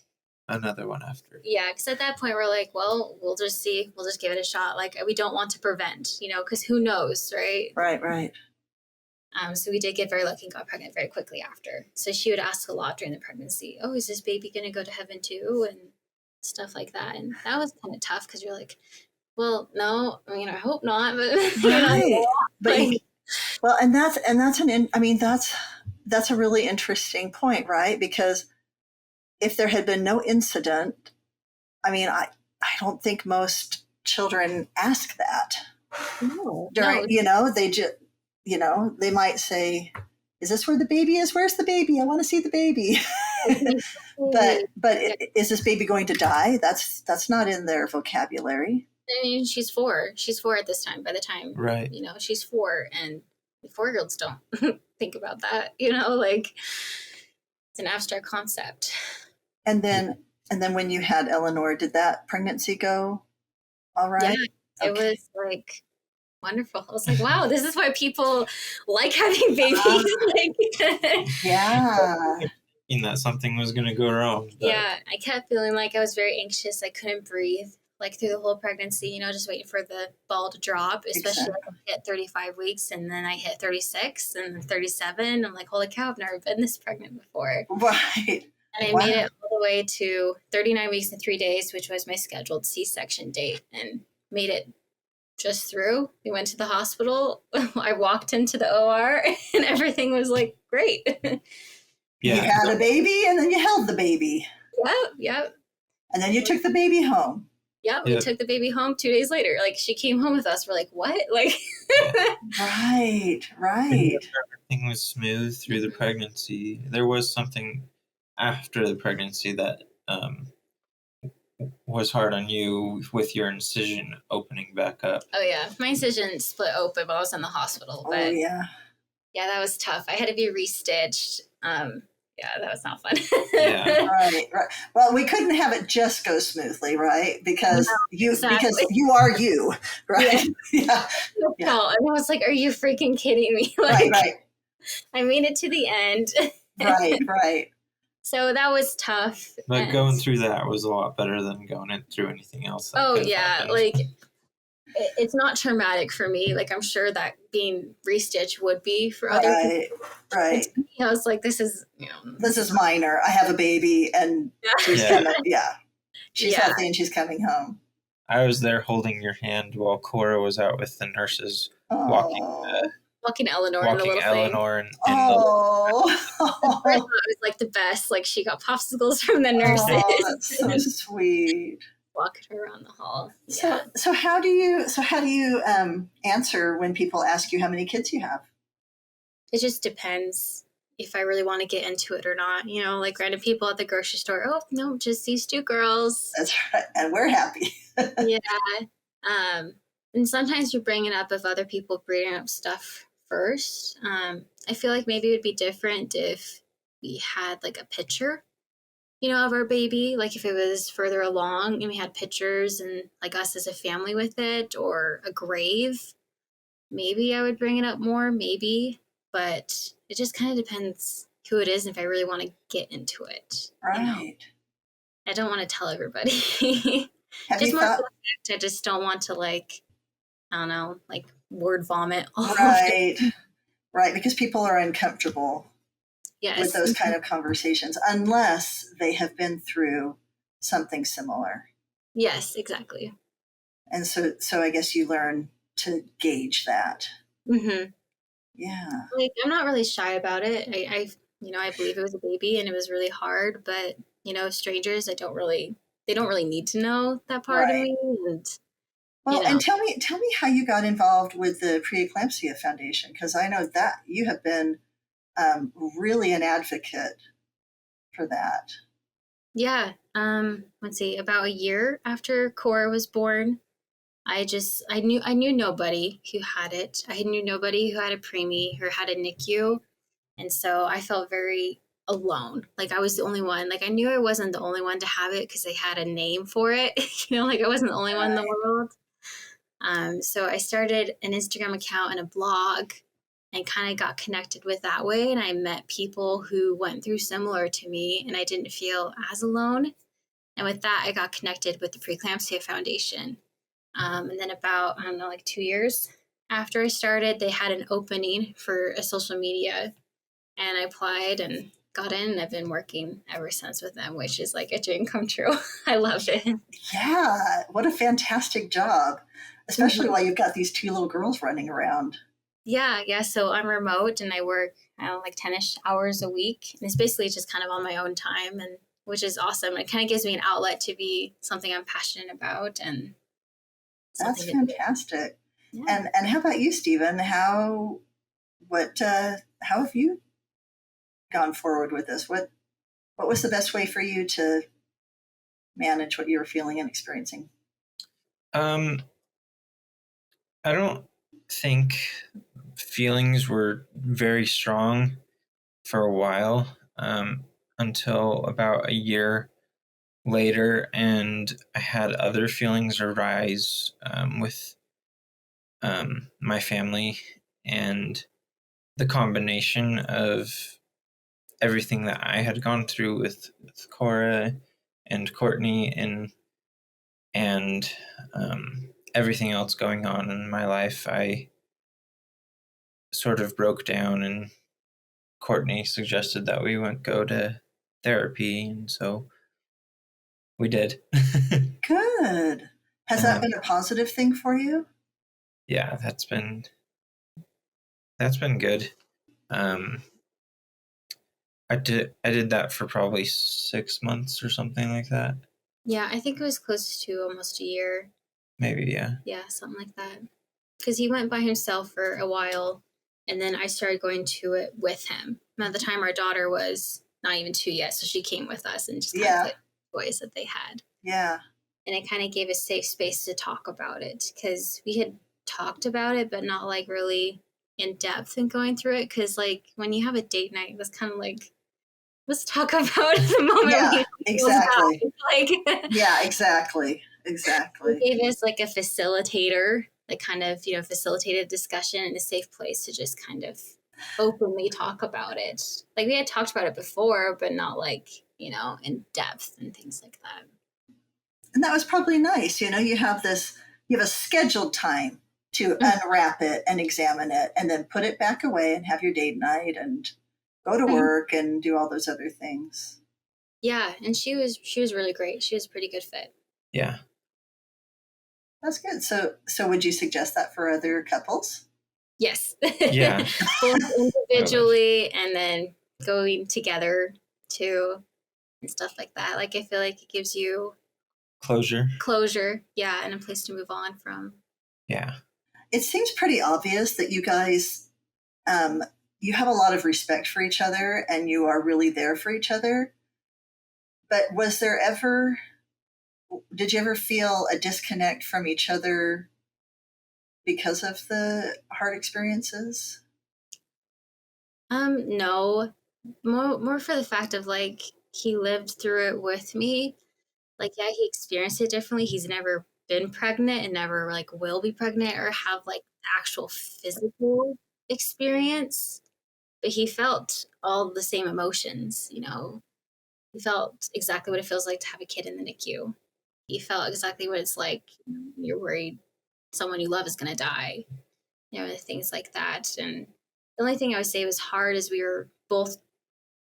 another one after.
Yeah, because at that point we're like, well, we'll just see. We'll just give it a shot. Like, we don't want to prevent, because who knows, right?
Right.
So we did get very lucky and got pregnant very quickly after. So she would ask a lot during the pregnancy, oh, is this baby going to go to heaven too? And stuff like that. And that was kind of tough because you're like, well, no, I hope not. But,
right. Well, and that's a really interesting point, right? Because if there had been no incident, I don't think most children ask that.
No.
They just, they might say, is this where the baby is? Where's the baby? I want to see the baby. but is this baby going to die? That's not in their vocabulary.
She's 4. She's 4 at this time. By the time,
right?
She's 4, and 4-year-olds don't think about that. Like, it's an abstract concept.
And then when you had Eleanor, did that pregnancy go all right?
Yeah, it was like wonderful. I was like, wow, this is why people like having babies.
Yeah.
Thinking that something was going to go wrong.
Yeah, I kept feeling like I was very anxious. I couldn't breathe, like, through the whole pregnancy, just waiting for the ball to drop, especially like I hit 35 weeks and then I hit 36 and 37. I'm like, holy cow, I've never been this pregnant before.
Right.
And I made it all the way to 39 weeks and 3 days, which was my scheduled C-section date, and made it just through. We went to the hospital. I walked into the OR and everything was like great.
Yeah. You had a baby and then you held the baby.
Yep.
And then you took the baby home.
Yeah, we took the baby home 2 days later. Like, she came home with us. We're like, what? Like,
Right.
Everything was smooth through the pregnancy. There was something after the pregnancy that was hard on you with your incision opening back up.
Oh yeah, my incision split open while I was in the hospital. But yeah, that was tough. I had to be restitched. Yeah, that was not fun.
Yeah.
Right. Well, we couldn't have it just go smoothly, right? Because because you are you, right? Yeah.
And I was like, are you freaking kidding me? Like,
right.
I made it to the end.
Right.
So that was tough.
But going through that was a lot better than going through anything else.
Oh yeah, like It's not traumatic for me. Like, I'm sure that being restitched would be for other people.
Right.
I was like, this is
minor. I have a baby and she's she's
Yeah.
healthy and she's coming home.
I was there holding your hand while Cora was out with the nurses walking
Eleanor and the little
Eleanor
thing.
Oh.
It was like the best. Like, she got popsicles from the nurses.
Oh, that's so sweet.
Walking her around the hall.
So how do you answer when people ask you how many kids you have?
It just depends if I really want to get into it or not. You know, like random people at the grocery store. Oh no, just these two girls.
That's right, and we're happy.
Yeah. And sometimes you bring it up if other people bring up stuff first. I feel like maybe it would be different if we had like a picture, you know, of our baby, like if it was further along and we had pictures and like us as a family with it, or a grave, maybe I would bring it up more, maybe, but it just kind of depends who it is and if I really want to get into it.
Right.
You know? I don't want to tell everybody.
Have
just
you
more
thought?
I just don't want to, like, I don't know, like word vomit.
Right, because people are uncomfortable.
Yes.
With those kind of conversations, unless they have been through something similar.
Yes, exactly.
And so I guess you learn to gauge that.
Mm-hmm.
Yeah.
Like, I'm not really shy about it. I believe it was a baby and it was really hard, but, you know, strangers, they don't really need to know that part of me.
And tell me how you got involved with the Preeclampsia Foundation, because I know that you have been really an advocate for that.
Yeah. Let's see, about a year after Cora was born, I knew nobody who had it. I knew nobody who had a preemie or had a NICU. And so I felt very alone. Like, I was the only one. Like, I knew I wasn't the only one to have it because they had a name for it. You know, like I wasn't the only one in the world. So I started an Instagram account and a blog and kind of got connected with that way. And I met people who went through similar to me, and I didn't feel as alone. And with that, I got connected with the Preeclampsia Foundation. And then about, I don't know, like 2 years after I started, they had an opening for a social media, and I applied and got in, and I've been working ever since with them, which is like a dream come true. I love it.
Yeah, what a fantastic job, especially while you've got these two little girls running around.
Yeah. So I'm remote and I work, I don't know, like 10-ish hours a week. And it's basically just kind of on my own time, and which is awesome. It kind of gives me an outlet to be something I'm passionate about. And
that's fantastic.
Yeah.
And how about you, Stephen? How have you gone forward with this? What was the best way for you to manage what you were feeling and experiencing?
I don't think feelings were very strong for a while, until about a year later, and I had other feelings arise with my family, and the combination of everything that I had gone through with Cora and Courtney and everything else going on in my life, I sort of broke down, and Courtney suggested that we go to therapy, and so we did.
Good. Has that been a positive thing for you?
Yeah, that's been good. I did that for probably 6 months or something like that.
Yeah, I think it was close to almost a year.
Maybe, yeah.
Yeah, something like that. Because he went by himself for a while, and then I started going to it with him. And at the time, our daughter was not even 2 yet, so she came with us and just kind of played with toys that they had.
Yeah.
And it kind of gave a safe space to talk about it, because we had talked about it, but not like really in depth and going through it. Because like when you have a date night, that's kind of like, let's talk about the moment.
Yeah, exactly.
Like,
yeah, exactly.
He gave us like a facilitator, like kind of, facilitated discussion in a safe place to just kind of openly talk about it. Like we had talked about it before, but not like, in depth and things like that.
And that was probably nice. You have this you have a scheduled time to unwrap it and examine it and then put it back away and have your date night and go to work and do all those other things.
Yeah, and she was really great. She was a pretty good fit.
Yeah.
That's good. So would you suggest that for other couples?
Yes.
Yeah.
Both individually and then going together too and stuff like that. Like, I feel like it gives you closure, yeah, and a place to move on from.
Yeah.
It seems pretty obvious that you guys, you have a lot of respect for each other and you are really there for each other. But did you ever feel a disconnect from each other because of the hard experiences?
No, more for the fact of like, he lived through it with me. Like, yeah, he experienced it differently. He's never been pregnant and never like will be pregnant or have like actual physical experience, but he felt all the same emotions, you know. He felt exactly what it feels like to have a kid in the NICU. He felt exactly what it's like, you know, when you're worried someone you love is going to die, you know, things like that. And the only thing I would say was hard is we were both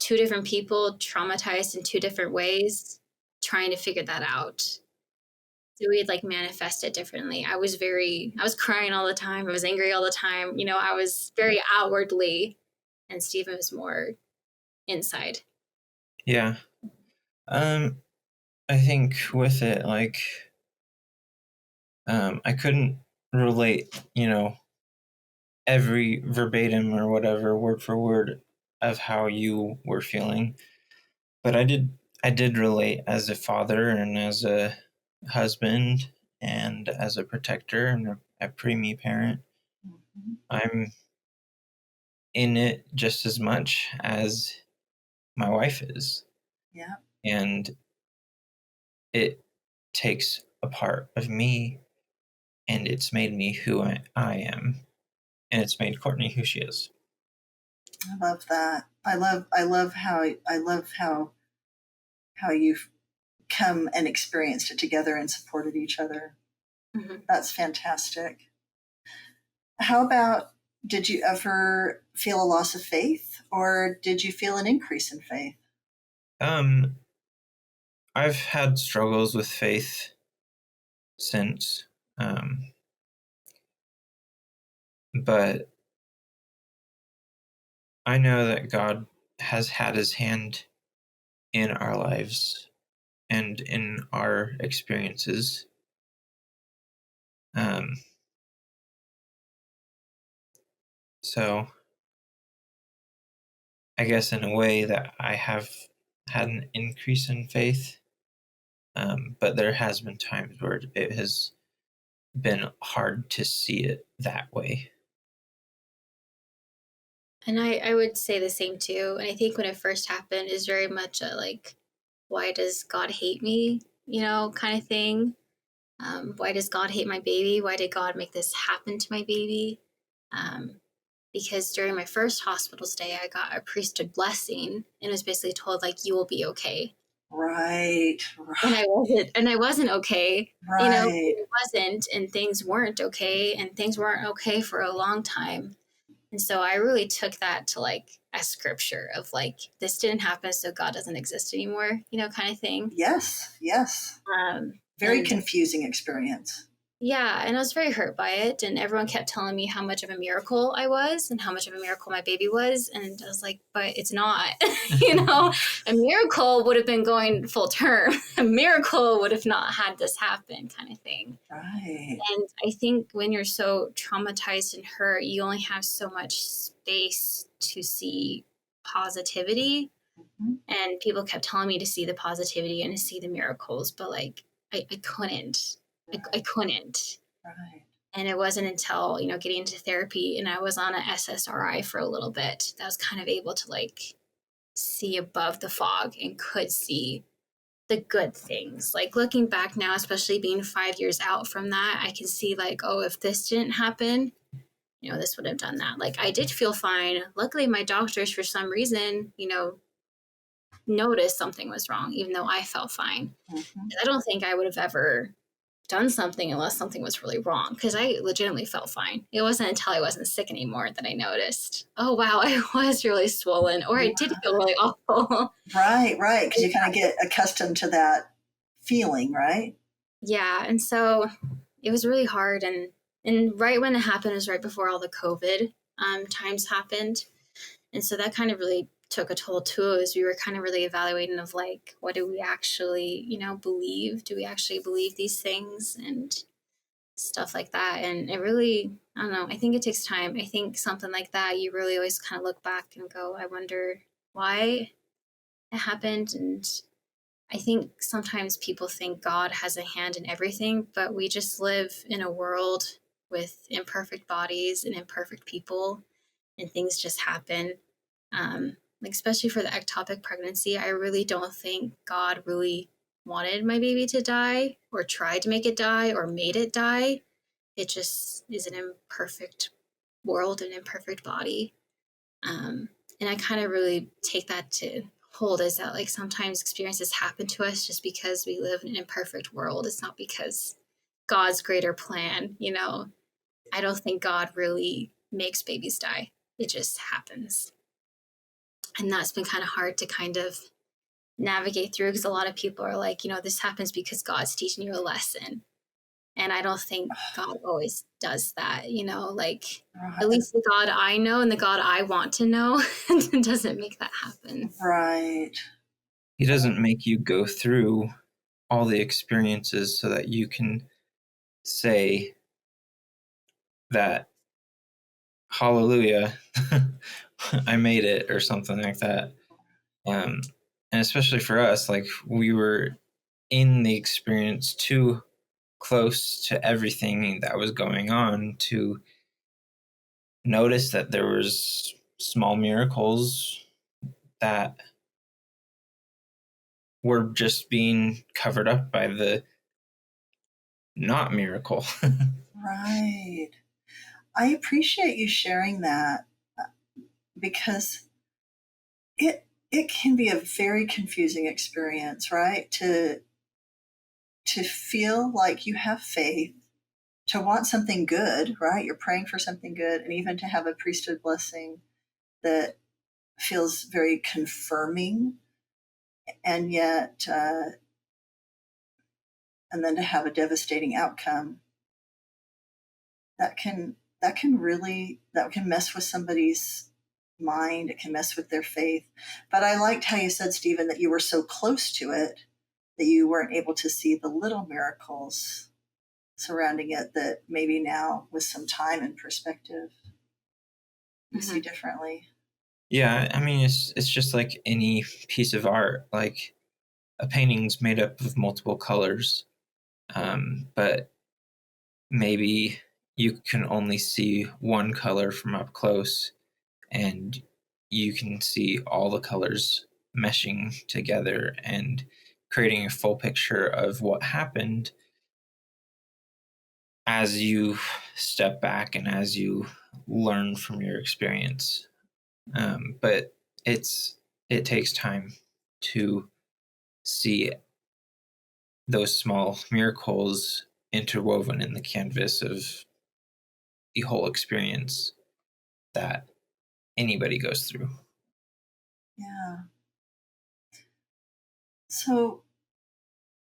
two different people, traumatized in two different ways, trying to figure that out. So we'd like manifest it differently. I was crying all the time. I was angry all the time. You know, I was very outwardly, and Stephen was more inside.
Yeah. I think with it, like, I couldn't relate, you know, every verbatim or whatever, word for word of how you were feeling. But I did relate as a father and as a husband and as a protector and a preemie parent.
Mm-hmm.
I'm in it just as much as my wife is.
Yeah.
And it takes a part of me and it's made me who I am. And it's made Courtney who she is.
I love that. I love how you've come and experienced it together and supported each other.
Mm-hmm.
That's fantastic. How about, did you ever feel a loss of faith or did you feel an increase in faith?
I've had struggles with faith since, but I know that God has had his hand in our lives and in our experiences. So I guess in a way that I have had an increase in faith, but there has been times where it has been hard to see it that way.
And I would say the same too. And I think when it first happened is very much a like, why does God hate me? You know, kind of thing. Why does God hate my baby? Why did God make this happen to my baby? Because during my first hospital stay, I got a priesthood blessing and was basically told like, you will be okay.
Right.
And I wasn't okay.
Right.
You know, it wasn't, and things weren't okay, and things weren't okay for a long time. And so I really took that to like a scripture of like, this didn't happen, so God doesn't exist anymore, you know, kind of thing.
Yes. Very confusing experience.
Yeah, and I was very hurt by it, and everyone kept telling me how much of a miracle I was and how much of a miracle my baby was, and I was like, but it's not. You know, a miracle would have been going full term. A miracle would have not had this happen, kind of thing.
Right.
And I think when you're so traumatized and hurt, you only have so much space to see positivity. Mm-hmm. And people kept telling me to see the positivity and to see the miracles, but like I couldn't. Right. I couldn't.
Right.
And it wasn't until, you know, getting into therapy and I was on an SSRI for a little bit that I was kind of able to like see above the fog and could see the good things. Like looking back now, especially being 5 years out from that, I can see like, oh, if this didn't happen, you know, this would have done that. Like I did feel fine. Luckily, my doctors, for some reason, you know, noticed something was wrong, even though I felt fine. Mm-hmm. I don't think I would have ever done something unless something was really wrong, because I legitimately felt fine. It wasn't until I wasn't sick anymore that I noticed, oh wow, I was really swollen, or I did feel really awful.
Right, because you kind of get accustomed to that feeling, right?
Yeah, and so it was really hard, and right when it happened was right before all the COVID times happened, and so that kind of really took a toll too, as we were kind of really evaluating of like, what do we actually, believe? Do we actually believe these things and stuff like that? And it really, I don't know, I think it takes time. I think something like that, you really always kind of look back and go, I wonder why it happened. And I think sometimes people think God has a hand in everything, but we just live in a world with imperfect bodies and imperfect people, and things just happen. Like especially for the ectopic pregnancy, I really don't think God really wanted my baby to die or tried to make it die or made it die. It just is an imperfect world, an imperfect body. And I kind of really take that to hold, is that like sometimes experiences happen to us just because we live in an imperfect world. It's not because God's greater plan, I don't think God really makes babies die. It just happens. And that's been kind of hard to kind of navigate through, because a lot of people are like, this happens because God's teaching you a lesson. And I don't think God always does that, like at least the God I know and the God I want to know doesn't make that happen.
Right.
He doesn't make you go through all the experiences so that you can say that, hallelujah, I made it, or something like that. And especially for us, like we were in the experience too close to everything that was going on to notice that there was small miracles that were just being covered up by the not miracle.
Right. I appreciate you sharing that, because it can be a very confusing experience, right? To feel like you have faith, to want something good, right? You're praying for something good, and even to have a priesthood blessing that feels very confirming, and yet, and then to have a devastating outcome that can mess with somebody's mind. It can mess with their faith. But I liked how you said, Stephen, that you were so close to it that you weren't able to see the little miracles surrounding it, that maybe now with some time and perspective you see differently.
Yeah, I mean, it's just like any piece of art. Like a painting's made up of multiple colors, but maybe you can only see one color from up close, and you can see all the colors meshing together and creating a full picture of what happened as you step back and as you learn from your experience. But it takes time to see those small miracles interwoven in the canvas of the whole experience that anybody goes through.
Yeah. So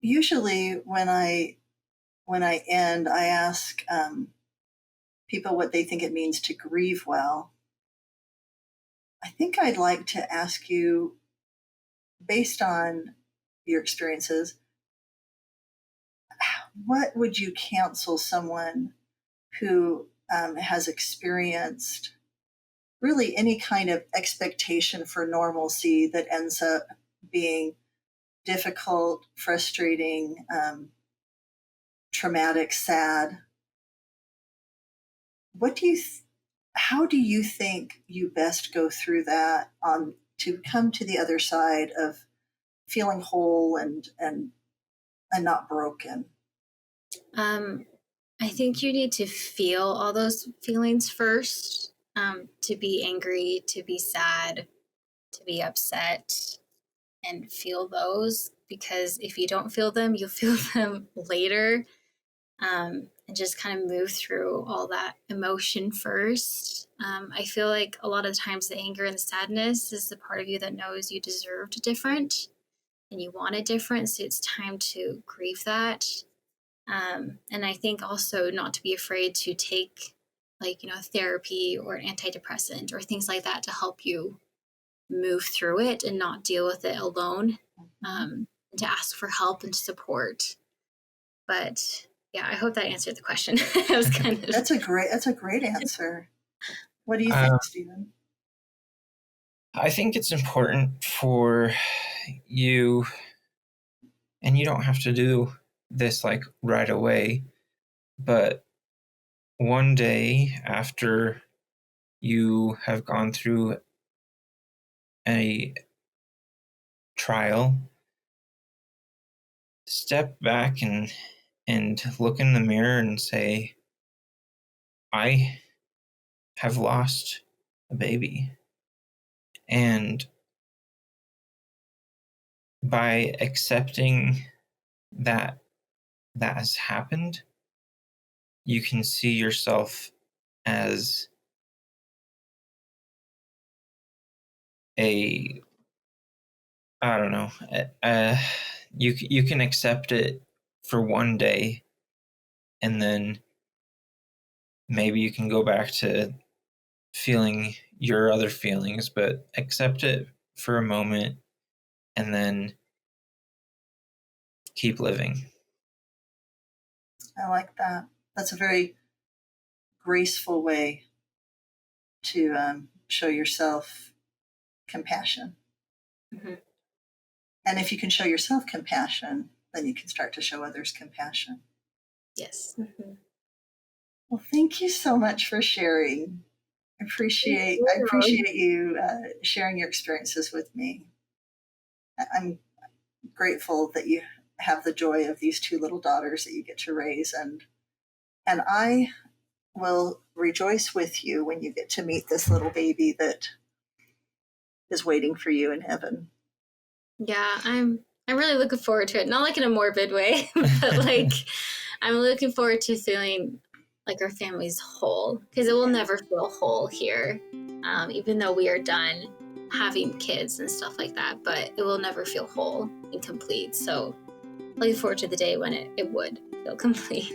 usually when I end, I ask people what they think it means to grieve well. I think I'd like to ask you, based on your experiences, what would you counsel someone who has experienced really any kind of expectation for normalcy that ends up being difficult, frustrating, traumatic, sad? What do you how do you think you best go through that on to come to the other side of feeling whole and not broken?
I think you need to feel all those feelings first, to be angry, to be sad, to be upset, and feel those, because if you don't feel them, you'll feel them later. and just kind of move through all that emotion first. I feel like a lot of the times the anger and the sadness is the part of you that knows you deserved different and you wanted different. So it's time to grieve that. And I think also not to be afraid to take therapy or an antidepressant or things like that to help you move through it and not deal with it alone, and to ask for help and support. But yeah, I hope that answered the question. That was kind of
That's a great answer. What do you think, Stephen?
I think it's important for you, and you don't have to do this like right away, but one day after you have gone through a trial, step back and look in the mirror and say, I have lost a baby. And by accepting that that has happened, you can see yourself as a, I don't know, you can accept it for one day, and then maybe you can go back to feeling your other feelings, but accept it for a moment and then keep living.
I like that. That's a very graceful way to show yourself compassion.
Mm-hmm.
And if you can show yourself compassion, then you can start to show others compassion.
Yes. Mm-hmm.
Well, thank you so much for sharing. I appreciate you sharing your experiences with me. I'm grateful that you have the joy of these two little daughters that you get to raise, and I will rejoice with you when you get to meet this little baby that is waiting for you in heaven.
Yeah, I'm really looking forward to it. Not like in a morbid way, but like I'm looking forward to feeling like our family's whole, because it will never feel whole here, even though we are done having kids and stuff like that, but it will never feel whole and complete. So looking forward to the day when it would feel complete.